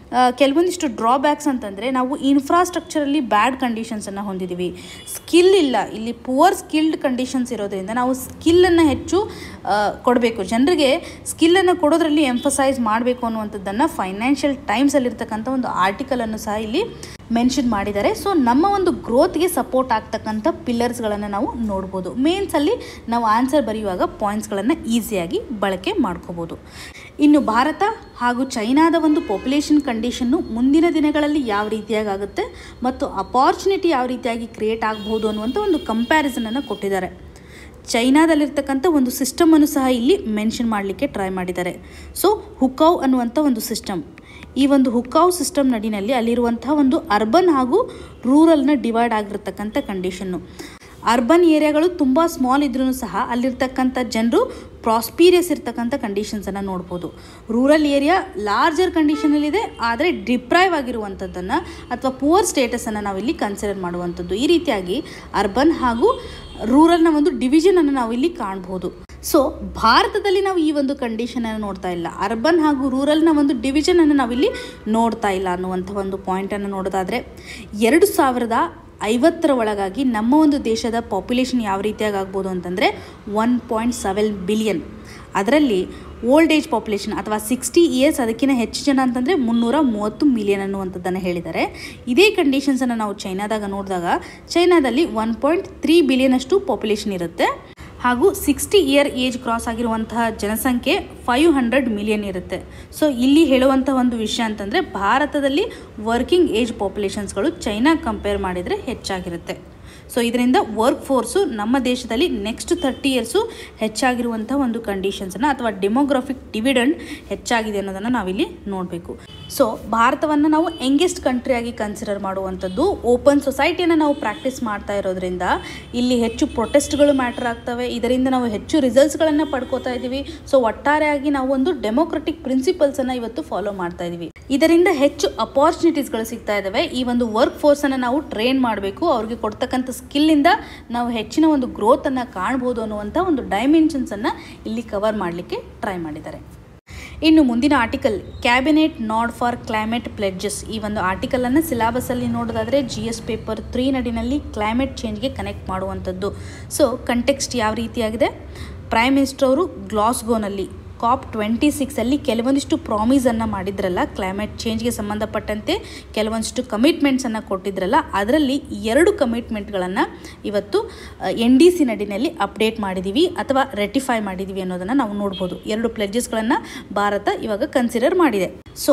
Speaker 1: ಕೆಲವೊಂದಿಷ್ಟು ಡ್ರಾಬ್ಯಾಕ್ಸ್ ಅಂತಂದರೆ, ನಾವು ಇನ್ಫ್ರಾಸ್ಟ್ರಕ್ಚರಲ್ಲಿ ಬ್ಯಾಡ್ ಕಂಡೀಷನ್ಸನ್ನು ಹೊಂದಿದ್ದೀವಿ. ಸ್ಕಿಲ್ ಇಲ್ಲ, ಇಲ್ಲಿ ಪುವರ್ ಸ್ಕಿಲ್ಡ್ ಕಂಡೀಷನ್ಸ್ ಇರೋದ್ರಿಂದ ನಾವು ಸ್ಕಿಲ್ಲನ್ನು ಹೆಚ್ಚು ಕೊಡಬೇಕು. ಜನರಿಗೆ ಸ್ಕಿಲ್ಲನ್ನು ಕೊಡೋದ್ರಲ್ಲಿ ಎಂಫಸೈಸ್ ಮಾಡಬೇಕು ಅನ್ನುವಂಥದ್ದನ್ನು ಫೈನಾನ್ಷಿಯಲ್ ಟೈಮ್ಸಲ್ಲಿರ್ತಕ್ಕಂಥ ಒಂದು ಆರ್ಟಿಕಲನ್ನು ಸಹ ಇಲ್ಲಿ ಮೆನ್ಷನ್ ಮಾಡಿದ್ದಾರೆ. ಸೊ ನಮ್ಮ ಒಂದು ಗ್ರೋತ್ಗೆ ಸಪೋರ್ಟ್ ಆಗ್ತಕ್ಕಂಥ ಪಿಲ್ಲರ್ಸ್ಗಳನ್ನು ನಾವು ನೋಡ್ಬೋದು. ಮೇನ್ಸಲ್ಲಿ ನಾವು ಆನ್ಸರ್ ಬರೆಯುವಾಗ ಪಾಯಿಂಟ್ಸ್ಗಳನ್ನು ಈಸಿಯಾಗಿ ಬಳಕೆ ಮಾಡ್ಕೋಬೋದು. ಇನ್ನು ಭಾರತ ಹಾಗೂ ಚೈನಾದ ಒಂದು ಪಾಪ್ಯುಲೇಷನ್ ಕಂಡೀಷನ್ನು ಮುಂದಿನ ದಿನಗಳಲ್ಲಿ ಯಾವ ರೀತಿಯಾಗಿ ಆಗುತ್ತೆ ಮತ್ತು ಅಪಾರ್ಚುನಿಟಿ ಯಾವ ರೀತಿಯಾಗಿ ಕ್ರಿಯೇಟ್ ಆಗ್ಬೋದು ಅನ್ನುವಂಥ ಒಂದು ಕಂಪ್ಯಾರಿಸನನ್ನು ಕೊಟ್ಟಿದ್ದಾರೆ. ಚೈನಾದಲ್ಲಿರ್ತಕ್ಕಂಥ ಒಂದು ಸಿಸ್ಟಮನ್ನು ಸಹ ಇಲ್ಲಿ ಮೆನ್ಷನ್ ಮಾಡಲಿಕ್ಕೆ ಟ್ರೈ ಮಾಡಿದ್ದಾರೆ. ಸೊ ಹುಕೌ ಅನ್ನುವಂಥ ಒಂದು ಸಿಸ್ಟಮ್, ಈ ಒಂದು ಹುಕೌ ಸಿಸ್ಟಮ್ ನಡಿನಲ್ಲಿ ಅಲ್ಲಿರುವಂತಹ ಒಂದು ಅರ್ಬನ್ ಹಾಗೂ ರೂರಲ್ನ ಡಿವೈಡ್ ಆಗಿರ್ತಕ್ಕಂಥ ಕಂಡೀಷನ್ನು. ಅರ್ಬನ್ ಏರಿಯಾಗಳು ತುಂಬ ಸ್ಮಾಲ್ ಇದ್ರೂ ಸಹ ಅಲ್ಲಿರ್ತಕ್ಕಂಥ ಜನರು ಪ್ರಾಸ್ಪೀರಿಯಸ್ ಇರ್ತಕ್ಕಂಥ ಕಂಡೀಷನ್ಸನ್ನು ನೋಡ್ಬೋದು. ರೂರಲ್ ಏರಿಯಾ ಲಾರ್ಜರ್ ಕಂಡೀಷನಲ್ಲಿದೆ, ಆದರೆ ಡಿಪ್ರೈವ್ ಆಗಿರುವಂಥದ್ದನ್ನು ಅಥವಾ ಪುವರ್ ಸ್ಟೇಟಸನ್ನು ನಾವಿಲ್ಲಿ ಕನ್ಸಿಡರ್ ಮಾಡುವಂಥದ್ದು. ಈ ರೀತಿಯಾಗಿ ಅರ್ಬನ್ ಹಾಗೂ ರೂರಲ್ನ ಒಂದು ಡಿವಿಷನನ್ನು ನಾವಿಲ್ಲಿ ಕಾಣ್ಬೋದು. ಸೊ ಭಾರತದಲ್ಲಿ ನಾವು ಈ ಒಂದು ಕಂಡೀಷನನ್ನು ನೋಡ್ತಾ ಇಲ್ಲ, ಅರ್ಬನ್ ಹಾಗೂ ರೂರಲ್ನ ಒಂದು ಡಿವಿಷನನ್ನು ನಾವಿಲ್ಲಿ ನೋಡ್ತಾ ಇಲ್ಲ ಅನ್ನುವಂಥ ಒಂದು ಪಾಯಿಂಟನ್ನು ನೋಡೋದಾದರೆ 2050 ಒಳಗಾಗಿ ನಮ್ಮ ಒಂದು ದೇಶದ ಪಾಪ್ಯುಲೇಷನ್ ಯಾವ ರೀತಿಯಾಗಿ ಆಗ್ಬೋದು ಅಂತಂದರೆ 1.7 ಬಿಲಿಯನ್. ಅದರಲ್ಲಿ ಓಲ್ಡ್ ಏಜ್ ಪಾಪ್ಯುಲೇಷನ್ ಅಥವಾ 60 ಇಯರ್ಸ್ ಅದಕ್ಕಿಂತ ಹೆಚ್ಚು ಜನ ಅಂತಂದರೆ 330 ಮಿಲಿಯನ್ ಅನ್ನುವಂಥದ್ದನ್ನು ಹೇಳಿದ್ದಾರೆ. ಇದೇ ಕಂಡೀಷನ್ಸನ್ನು ನಾವು ಚೈನಾದಾಗ ನೋಡಿದಾಗ ಚೈನಾದಲ್ಲಿ 1.3 ಬಿಲಿಯನ್ ಅಷ್ಟು ಪಾಪ್ಯುಲೇಷನ್ ಇರುತ್ತೆ ಹಾಗೂ 60 ಇಯರ್ ಏಜ್ ಕ್ರಾಸ್ ಆಗಿರುವಂತಹ ಜನಸಂಖ್ಯೆ 500 ಮಿಲಿಯನ್ ಇರುತ್ತೆ. ಸೊ ಇಲ್ಲಿ ಹೇಳುವಂಥ ಒಂದು ವಿಷಯ ಅಂತಂದರೆ ಭಾರತದಲ್ಲಿ ವರ್ಕಿಂಗ್ ಏಜ್ ಪಾಪ್ಯುಲೇಷನ್ಸ್ಗಳು ಚೈನಾ ಕಂಪೇರ್ ಮಾಡಿದರೆ ಹೆಚ್ಚಾಗಿರುತ್ತೆ. ಸೊ ಇದರಿಂದ ವರ್ಕ್ ಫೋರ್ಸು ನಮ್ಮ ದೇಶದಲ್ಲಿ ನೆಕ್ಸ್ಟ್ 30 ಇಯರ್ಸು ಹೆಚ್ಚಾಗಿರುವಂಥ ಒಂದು ಕಂಡೀಷನ್ಸನ್ನು ಅಥವಾ ಡೆಮೋಗ್ರಾಫಿಕ್ ಡಿವಿಡೆಂಡ್ ಹೆಚ್ಚಾಗಿದೆ ಅನ್ನೋದನ್ನು ನಾವಿಲ್ಲಿ ನೋಡಬೇಕು. ಸೊ ಭಾರತವನ್ನು ನಾವು ಯಂಗೆಸ್ಟ್ ಕಂಟ್ರಿಯಾಗಿ ಕನ್ಸಿಡರ್ ಮಾಡುವಂಥದ್ದು. ಓಪನ್ ಸೊಸೈಟಿಯನ್ನು ನಾವು ಪ್ರಾಕ್ಟೀಸ್ ಮಾಡ್ತಾ ಇರೋದ್ರಿಂದ ಇಲ್ಲಿ ಹೆಚ್ಚು ಪ್ರೊಟೆಸ್ಟ್ಗಳು ಮ್ಯಾಟರ್ ಆಗ್ತವೆ, ಇದರಿಂದ ನಾವು ಹೆಚ್ಚು ರಿಸಲ್ಟ್ಸ್ಗಳನ್ನು ಪಡ್ಕೋತಾ ಇದ್ದೀವಿ. ಸೊ ಒಟ್ಟಾರೆಯಾಗಿ ನಾವು ಒಂದು ಡೆಮೋಕ್ರೆಟಿಕ್ ಪ್ರಿನ್ಸಿಪಲ್ಸನ್ನು ಇವತ್ತು ಫಾಲೋ ಮಾಡ್ತಾ ಇದ್ದೀವಿ. ಇದರಿಂದ ಹೆಚ್ಚು ಅಪಾರ್ಚುನಿಟೀಸ್ಗಳು ಸಿಗ್ತಾ ಇದ್ದಾವೆ. ಈ ಒಂದು ವರ್ಕ್ ಫೋರ್ಸನ್ನು ನಾವು ಟ್ರೈನ್ ಮಾಡಬೇಕು, ಅವ್ರಿಗೆ ಕೊಡ್ತಕ್ಕಂಥ ಸ್ಕಿಲ್ಲಿಂದ ನಾವು ಹೆಚ್ಚಿನ ಒಂದು ಗ್ರೋತನ್ನು ಕಾಣ್ಬೋದು ಅನ್ನುವಂಥ ಒಂದು ಡೈಮೆನ್ಷನ್ಸನ್ನು ಇಲ್ಲಿ ಕವರ್ ಮಾಡಲಿಕ್ಕೆ ಟ್ರೈ ಮಾಡಿದ್ದಾರೆ. ಇನ್ನು ಮುಂದಿನ article cabinet nod for climate pledges. ಈ ಒಂದು ಆರ್ಟಿಕಲನ್ನು ಸಿಲೆಬಸಲ್ಲಿ ನೋಡೋದಾದರೆ GS ಪೇಪರ್ 3 ನಡಿನಲ್ಲಿ ಕ್ಲೈಮೇಟ್ ಚೇಂಜ್ಗೆ ಕನೆಕ್ಟ್ ಮಾಡುವಂಥದ್ದು. ಸೊ ಕಂಟೆಕ್ಸ್ಟ್ ಯಾವ ರೀತಿಯಾಗಿದೆ, ಪ್ರೈಮ್ ಮಿನಿಸ್ಟರ್ ಅವರು ಗ್ಲಾಸ್ಗೋನಲ್ಲಿ COP26 ಕೆಲವೊಂದಿಷ್ಟು ಪ್ರಾಮಿಸನ್ನು ಮಾಡಿದ್ರಲ್ಲ, ಕ್ಲೈಮೇಟ್ ಚೇಂಜ್ಗೆ ಸಂಬಂಧಪಟ್ಟಂತೆ ಕೆಲವೊಂದಿಷ್ಟು ಕಮಿಟ್ಮೆಂಟ್ಸನ್ನು ಕೊಟ್ಟಿದ್ರಲ್ಲ, ಅದರಲ್ಲಿ 2 ಕಮಿಟ್ಮೆಂಟ್ಗಳನ್ನು ಇವತ್ತು NDC ನಡಿನಲ್ಲಿ ಅಪ್ಡೇಟ್ ಮಾಡಿದ್ದೀವಿ ಅಥವಾ ರೆಟಿಫೈ ಮಾಡಿದ್ದೀವಿ ಅನ್ನೋದನ್ನು ನಾವು ನೋಡ್ಬೋದು. 2 ಪ್ಲೆಡ್ಜಸ್ಗಳನ್ನು ಭಾರತ ಇವಾಗ ಕನ್ಸಿಡರ್ ಮಾಡಿದೆ. ಸೊ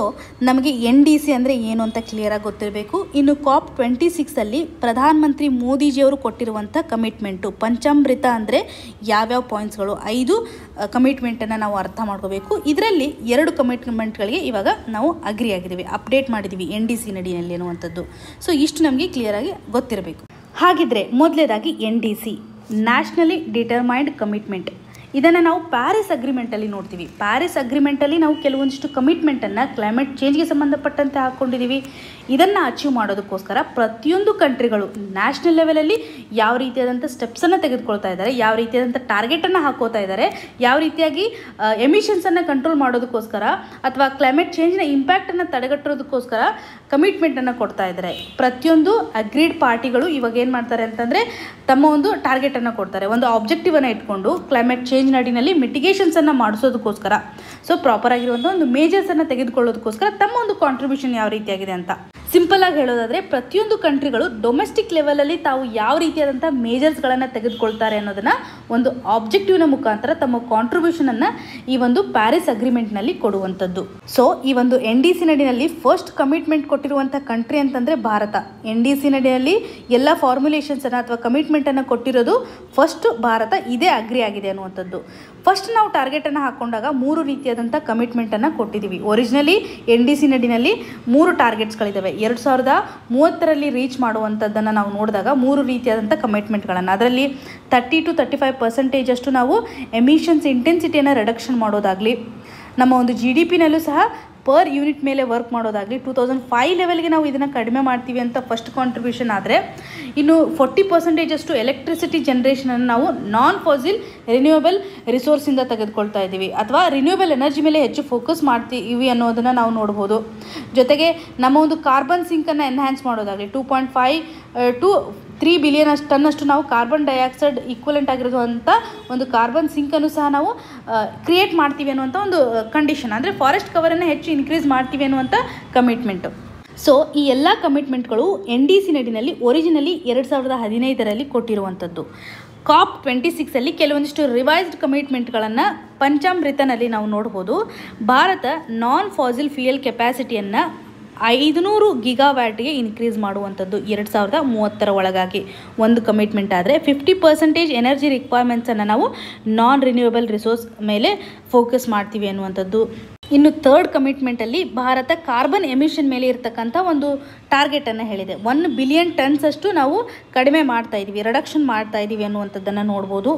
Speaker 1: ನಮಗೆ NDC ಅಂದರೆ ಏನು ಅಂತ ಕ್ಲಿಯರಾಗಿ ಗೊತ್ತಿರಬೇಕು. ಇನ್ನು COP26 ಪ್ರಧಾನಮಂತ್ರಿ ಮೋದಿಜಿಯವರು ಕೊಟ್ಟಿರುವಂಥ ಕಮಿಟ್ಮೆಂಟು ಪಂಚಾಮೃತ ಅಂದರೆ ಯಾವ್ಯಾವ ಪಾಯಿಂಟ್ಸ್ಗಳು 5 ಕಮಿಟ್ಮೆಂಟನ್ನು ನಾವು ಅರ್ಥ ಮಾಡ್ಕೋಬೇಕು. ಇದರಲ್ಲಿ 2 ಕಮಿಟ್ಮೆಂಟ್ಗಳಿಗೆ ಇವಾಗ ನಾವು ಅಗ್ರಿ ಆಗಿದ್ದೀವಿ, ಅಪ್ಡೇಟ್ ಮಾಡಿದ್ದೀವಿ NDC ನಡಿನಲ್ಲಿ ಅನ್ನುವಂಥದ್ದು. ಸೊ ಇಷ್ಟು ನಮಗೆ ಕ್ಲಿಯರಾಗಿ ಗೊತ್ತಿರಬೇಕು. ಹಾಗಿದ್ರೆ ಮೊದಲೇದಾಗಿ NDC ನ್ಯಾಷನಲಿ ಡಿಟರ್ಮೈನ್ಡ್ ಕಮಿಟ್ಮೆಂಟ್. ಇದನ್ನು ನಾವು ಪ್ಯಾರಿಸ್ ಅಗ್ರಿಮೆಂಟಲ್ಲಿ ನೋಡ್ತೀವಿ. ಪ್ಯಾರಿಸ್ ಅಗ್ರಿಮೆಂಟಲ್ಲಿ ನಾವು ಕೆಲವೊಂದಿಷ್ಟು ಕಮಿಟ್ಮೆಂಟನ್ನು ಕ್ಲೈಮೇಟ್ ಚೇಂಜ್ಗೆ ಸಂಬಂಧಪಟ್ಟಂತೆ ಹಾಕ್ಕೊಂಡಿದ್ದೀವಿ. ಇದನ್ನು ಅಚೀವ್ ಮಾಡೋದಕ್ಕೋಸ್ಕರ ಪ್ರತಿಯೊಂದು ಕಂಟ್ರಿಗಳು ನ್ಯಾಷನಲ್ ಲೆವೆಲಲ್ಲಿ ಯಾವ ರೀತಿಯಾದಂಥ ಸ್ಟೆಪ್ಸನ್ನು ತೆಗೆದುಕೊಳ್ತಾ ಇದ್ದಾರೆ, ಯಾವ ರೀತಿಯಾದಂಥ ಟಾರ್ಗೆಟನ್ನು ಹಾಕೋತಾ ಇದ್ದಾರೆ, ಯಾವ ರೀತಿಯಾಗಿ ಎಮಿಷನ್ಸನ್ನು ಕಂಟ್ರೋಲ್ ಮಾಡೋದಕ್ಕೋಸ್ಕರ ಅಥವಾ ಕ್ಲೈಮೇಟ್ ಚೇಂಜ್ನ ಇಂಪ್ಯಾಕ್ಟನ್ನು ತಡೆಗಟ್ಟೋದಕ್ಕೋಸ್ಕರ ಕಮಿಟ್ಮೆಂಟನ್ನು ಕೊಡ್ತಾ ಇದ್ದಾರೆ. ಪ್ರತಿಯೊಂದು ಅಗ್ರೀಡ್ ಪಾರ್ಟಿಗಳು ಇವಾಗ ಏನು ಮಾಡ್ತಾರೆ ಅಂತಂದರೆ ತಮ್ಮ ಒಂದು ಟಾರ್ಗೆಟನ್ನು ಕೊಡ್ತಾರೆ, ಒಂದು ಆಬ್ಜೆಕ್ಟಿವನ್ನು ಇಟ್ಕೊಂಡು ಕ್ಲೈಮೇಟ್ ಚೇಂಜ್ ನಡಿನಲ್ಲಿ ಮಿಟಿಗೇಷನ್ಸನ್ನು ಮಾಡಿಸೋದಕ್ಕೋಸ್ಕರ, ಸೊ ಪ್ರಾಪರ್ ಆಗಿರುವಂಥ ಒಂದು ಮೇಜರ್ಸನ್ನು ತೆಗೆದುಕೊಳ್ಳೋದಕ್ಕೋಸ್ಕರ ತಮ್ಮ ಒಂದು ಕಾಂಟ್ರಿಬ್ಯೂಷನ್ ಯಾವ ರೀತಿಯಾಗಿದೆ ಅಂತ ಸಿಂಪಲ್ ಆಗಿ ಹೇಳೋದಾದರೆ ಪ್ರತಿಯೊಂದು ಕಂಟ್ರಿಗಳು ಡೊಮೆಸ್ಟಿಕ್ ಲೆವೆಲಲ್ಲಿ ತಾವು ಯಾವ ರೀತಿಯಾದಂಥ ಮೇಜರ್ಸ್ಗಳನ್ನು ತೆಗೆದುಕೊಳ್ತಾರೆ ಅನ್ನೋದನ್ನು ಒಂದು ಆಬ್ಜೆಕ್ಟಿವ್ನ ಮುಖಾಂತರ ತಮ್ಮ ಕಾಂಟ್ರಿಬ್ಯೂಷನನ್ನು ಈ ಒಂದು ಪ್ಯಾರಿಸ್ ಅಗ್ರಿಮೆಂಟ್ನಲ್ಲಿ ಕೊಡುವಂಥದ್ದು. ಸೊ ಈ ಒಂದು NDC ನಡಿನಲ್ಲಿ ಫಸ್ಟ್ ಕಮಿಟ್ಮೆಂಟ್ ಕೊಟ್ಟಿರುವಂಥ ಕಂಟ್ರಿ ಅಂತಂದರೆ ಭಾರತ. NDC ನಡಿನಲ್ಲಿ ಎಲ್ಲ ಫಾರ್ಮುಲೇಷನ್ಸನ್ನು ಅಥವಾ ಕಮಿಟ್ಮೆಂಟನ್ನು ಕೊಟ್ಟಿರೋದು ಫಸ್ಟ್ ಭಾರತ, ಇದೇ ಅಗ್ರಿ ಆಗಿದೆ ಅನ್ನುವಂಥದ್ದು. ಫಸ್ಟ್ ನಾವು ಟಾರ್ಗೆಟನ್ನು ಹಾಕ್ಕೊಂಡಾಗ 3 ರೀತಿಯಾದಂಥ ಕಮಿಟ್ಮೆಂಟನ್ನು ಕೊಟ್ಟಿದ್ದೀವಿ. Originally NDC ನಡಿನಲ್ಲಿ 3 ಟಾರ್ಗೆಟ್ಸ್ಗಳಿದ್ದಾವೆ. 2030 ರೀಚ್ ಮಾಡುವಂಥದ್ದನ್ನು ನಾವು ನೋಡಿದಾಗ 3 ರೀತಿಯಾದಂಥ ಕಮಿಟ್ಮೆಂಟ್ಗಳನ್ನು, ಅದರಲ್ಲಿ 30 to 35% ಅಷ್ಟು ನಾವು ಎಮಿಷನ್ಸ್ ಇಂಟೆನ್ಸಿಟಿಯನ್ನು ರಿಡಕ್ಷನ್ ಮಾಡೋದಾಗಲಿ, ನಮ್ಮ ಒಂದು GDPನಲ್ಲೂ ಸಹ ಪರ್ ಯೂನಿಟ್ ಮೇಲೆ ವರ್ಕ್ ಮಾಡೋದಾಗಲಿ 2005 ಲೆವೆಲ್ಗೆ ನಾವು ಇದನ್ನು ಕಡಿಮೆ ಮಾಡ್ತೀವಿ ಅಂತ ಫಸ್ಟ್ ಕಾಂಟ್ರಿಬ್ಯೂಷನ್. ಆದರೆ ಇನ್ನು 40% ಅಷ್ಟು ಎಲೆಕ್ಟ್ರಿಸಿಟಿ ಜನ್ರೇಷನನ್ನು ನಾವು ನಾನ್ ಫಾಸಿಲ್ ರಿನ್ಯೂಯಬಲ್ ರಿಸೋರ್ಸಿಂದ ತೆಗೆದುಕೊಳ್ತಾ ಇದ್ದೀವಿ ಅಥವಾ ರಿನ್ಯೂಯಬಲ್ ಎನರ್ಜಿ ಮೇಲೆ ಹೆಚ್ಚು ಫೋಕಸ್ ಮಾಡ್ತೀವಿ ಅನ್ನೋದನ್ನು ನಾವು ನೋಡ್ಬೋದು. ಜೊತೆಗೆ ನಮ್ಮ ಒಂದು ಕಾರ್ಬನ್ ಸಿಂಕನ್ನು ಎನ್ಹ್ಯಾನ್ಸ್ ಮಾಡೋದಾಗಲಿ 2.5 to 3 ಬಿಲಿಯನ್ ಟನ್ನಷ್ಟು ನಾವು ಕಾರ್ಬನ್ ಡೈಆಕ್ಸೈಡ್ ಈಕ್ವಲೆಂಟ್ ಆಗಿರೋಂಥ ಒಂದು ಕಾರ್ಬನ್ ಸಿಂಕನ್ನು ಸಹ ನಾವು ಕ್ರಿಯೇಟ್ ಮಾಡ್ತೀವಿ ಅನ್ನುವಂಥ ಒಂದು ಕಂಡೀಷನ್, ಅಂದರೆ ಫಾರೆಸ್ಟ್ ಕವರನ್ನು ಹೆಚ್ಚು ಇನ್ಕ್ರೀಸ್ ಮಾಡ್ತೀವಿ ಅನ್ನುವಂಥ ಕಮಿಟ್ಮೆಂಟು. ಸೊ ಈ ಎಲ್ಲ ಕಮಿಟ್ಮೆಂಟ್ಗಳು NDC ನಡಿನಲ್ಲಿ ಒರಿಜಿನಲಿ 2015 ಕೊಟ್ಟಿರುವಂಥದ್ದು. COP26 ಕೆಲವೊಂದಿಷ್ಟು ರಿವೈಸ್ಡ್ ಕಮಿಟ್ಮೆಂಟ್ಗಳನ್ನು ಪಂಚಾಮೃತನಲ್ಲಿ ನಾವು ನೋಡ್ಬೋದು. ಭಾರತ ನಾನ್ ಫಾಸಿಲ್ ಫ್ಯೂಯಲ್ ಕೆಪಾಸಿಟಿಯನ್ನು 500 ಗಿಗಾವ್ಯಾಟ್ಗೆ ಇನ್ಕ್ರೀಸ್ ಮಾಡುವಂಥದ್ದು 2030 ಒಳಗಾಗಿ ಒಂದು ಕಮಿಟ್ಮೆಂಟ್ ಆದರೆ 50% ಎನರ್ಜಿ ರಿಕ್ವೈರ್ಮೆಂಟ್ಸನ್ನು ನಾವು ನಾನ್ ರಿನ್ಯೂಯಬಲ್ ರಿಸೋರ್ಸ್ ಮೇಲೆ ಫೋಕಸ್ ಮಾಡ್ತೀವಿ ಅನ್ನುವಂಥದ್ದು. ಇನ್ನು ಥರ್ಡ್ ಕಮಿಟ್ಮೆಂಟಲ್ಲಿ ಭಾರತ ಕಾರ್ಬನ್ ಎಮಿಷನ್ ಮೇಲೆ ಇರತಕ್ಕಂಥ ಒಂದು ಟಾರ್ಗೆಟನ್ನು ಹೇಳಿದೆ. 1 ಬಿಲಿಯನ್ ಟನ್ಸಷ್ಟು ನಾವು ಕಡಿಮೆ ಮಾಡ್ತಾ ಇದ್ದೀವಿ, ರಿಡಕ್ಷನ್ ಮಾಡ್ತಾ ಇದ್ದೀವಿ ಅನ್ನುವಂಥದ್ದನ್ನು ನೋಡ್ಬೋದು.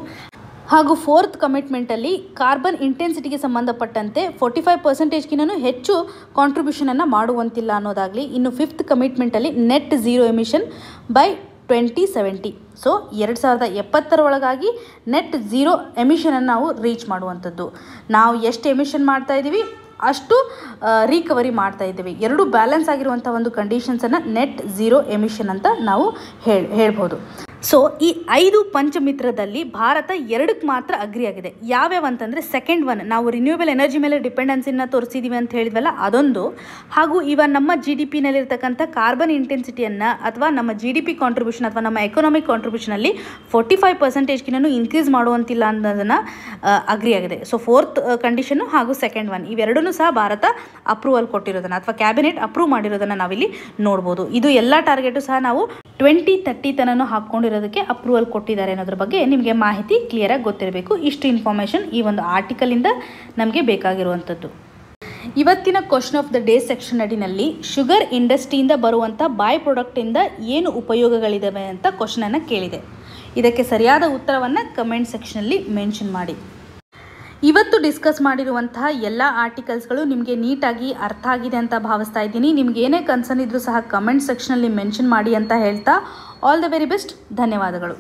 Speaker 1: ಹಾಗೂ ಫೋರ್ತ್ ಕಮಿಟ್ಮೆಂಟಲ್ಲಿ ಕಾರ್ಬನ್ ಇಂಟೆನ್ಸಿಟಿಗೆ ಸಂಬಂಧಪಟ್ಟಂತೆ 45%ಗಿಂತಲೂ ಹೆಚ್ಚು ಕಾಂಟ್ರಿಬ್ಯೂಷನನ್ನು ಮಾಡುವಂತಿಲ್ಲ ಅನ್ನೋದಾಗಲಿ. ಇನ್ನು ಫಿಫ್ತ್ ಕಮಿಟ್ಮೆಂಟಲ್ಲಿ net zero emission by 2070. So 2070 ಒಳಗಾಗಿ ನೆಟ್ ಝೀರೋ ಎಮಿಷನನ್ನು ನಾವು ರೀಚ್ ಮಾಡುವಂಥದ್ದು. ನಾವು ಎಷ್ಟು ಎಮಿಷನ್ ಮಾಡ್ತಾ ಇದ್ದೀವಿ ಅಷ್ಟು ರಿಕವರಿ ಮಾಡ್ತಾ ಇದ್ದೀವಿ. ಎರಡು ಬ್ಯಾಲೆನ್ಸ್ ಆಗಿರುವಂಥ ಒಂದು ಕಂಡೀಷನ್ಸನ್ನು ನೆಟ್ ಝೀರೋ ಎಮಿಷನ್ ಅಂತ ನಾವು ಹೇಳ್ಬೋದು. ಸೊ ಈ 5 ಪಂಚಮಿತ್ರದಲ್ಲಿ ಭಾರತ 2ಕ್ಕೆ ಮಾತ್ರ ಅಗ್ರಿ ಆಗಿದೆ. ಯಾವ್ಯಾವ ಅಂತಂದರೆ, ಸೆಕೆಂಡ್ ಒನ್ ನಾವು ರಿನ್ಯೂಯಬಲ್ ಎನರ್ಜಿ ಮೇಲೆ ಡಿಪೆಂಡೆನ್ಸಿನ ತೋರಿಸಿದ್ದೀವಿ ಅಂತ ಹೇಳಿದ್ವಲ್ಲ ಅದೊಂದು, ಹಾಗೂ ಇವಾಗ ನಮ್ಮ GDP ನಲ್ಲಿರ್ತಕ್ಕಂಥ ಕಾರ್ಬನ್ ಇಂಟೆನ್ಸಿಟಿಯನ್ನು ಅಥವಾ ನಮ್ಮ GDP ಕಾಂಟ್ರಿಬ್ಯೂಷನ್ ಅಥವಾ ನಮ್ಮ ಎಕನಾಮಿಕ್ ಕಾಂಟ್ರಿಬ್ಯೂಷನಲ್ಲಿ 45%ಗಿಂತಲೂ ಇನ್ಕ್ರೀಸ್ ಮಾಡುವಂತಿಲ್ಲ ಅನ್ನೋದನ್ನು ಅಗ್ರಿ ಆಗಿದೆ. ಸೊ ಫೋರ್ತ್ ಕಂಡೀಷನ್ನು ಹಾಗೂ ಸೆಕೆಂಡ್ ಒನ್ ಇವೆರಡೂ ಸಹ ಭಾರತ ಅಪ್ರೂವಲ್ ಕೊಟ್ಟಿರೋದನ್ನು ಅಥವಾ ಕ್ಯಾಬಿನೆಟ್ ಅಪ್ರೂವ್ ಮಾಡಿರೋದನ್ನು ನಾವಿಲ್ಲಿ ನೋಡ್ಬೋದು. ಇದು ಎಲ್ಲ ಟಾರ್ಗೆಟು ಸಹ ನಾವು 2030 ತನಕ ಹಾಕ್ಕೊಂಡಿರೋದಕ್ಕೆ ಅಪ್ರೂವಲ್ ಕೊಟ್ಟಿದ್ದಾರೆ ಅನ್ನೋದ್ರ ಬಗ್ಗೆ ನಿಮಗೆ ಮಾಹಿತಿ ಕ್ಲಿಯರಾಗಿ ಗೊತ್ತಿರಬೇಕು. ಇಷ್ಟು ಇನ್ಫಾರ್ಮೇಷನ್ ಈ ಒಂದು ಆರ್ಟಿಕಲಿಂದ ನಮಗೆ ಬೇಕಾಗಿರುವಂಥದ್ದು. ಇವತ್ತಿನ question of the day section ಅಡಿನಲ್ಲಿ ಶುಗರ್ ಇಂಡಸ್ಟ್ರಿಯಿಂದ ಬರುವಂಥ ಬಾಯ್ ಪ್ರಾಡಕ್ಟಿಂದ ಏನು ಉಪಯೋಗಗಳಿದ್ದಾವೆ ಅಂತ ಕ್ವಶನನ್ನು ಕೇಳಿದೆ. ಇದಕ್ಕೆ ಸರಿಯಾದ ಉತ್ತರವನ್ನು ಕಮೆಂಟ್ ಸೆಕ್ಷನಲ್ಲಿ ಮೆನ್ಷನ್ ಮಾಡಿ. ಇವತ್ತು ಡಿಸ್ಕಸ್ ಮಾಡಿರುವಂತಹ ಎಲ್ಲ ಆರ್ಟಿಕಲ್ಸ್ಗಳು ನಿಮಗೆ ನೀಟಾಗಿ ಅರ್ಥ ಆಗಿದೆ ಅಂತ ಭಾವಿಸ್ತಾ ಇದ್ದೀನಿ. ನಿಮ್ಗೆ ಏನೇ ಕನ್ಸರ್ನ್ ಇದ್ರೂ ಸಹ ಕಮೆಂಟ್ ಸೆಕ್ಷನಲ್ಲಿ ಮೆನ್ಷನ್ ಮಾಡಿ ಅಂತ ಹೇಳ್ತಾ ಆಲ್ ದ ವೆರಿ ಬೆಸ್ಟ್. ಧನ್ಯವಾದಗಳು.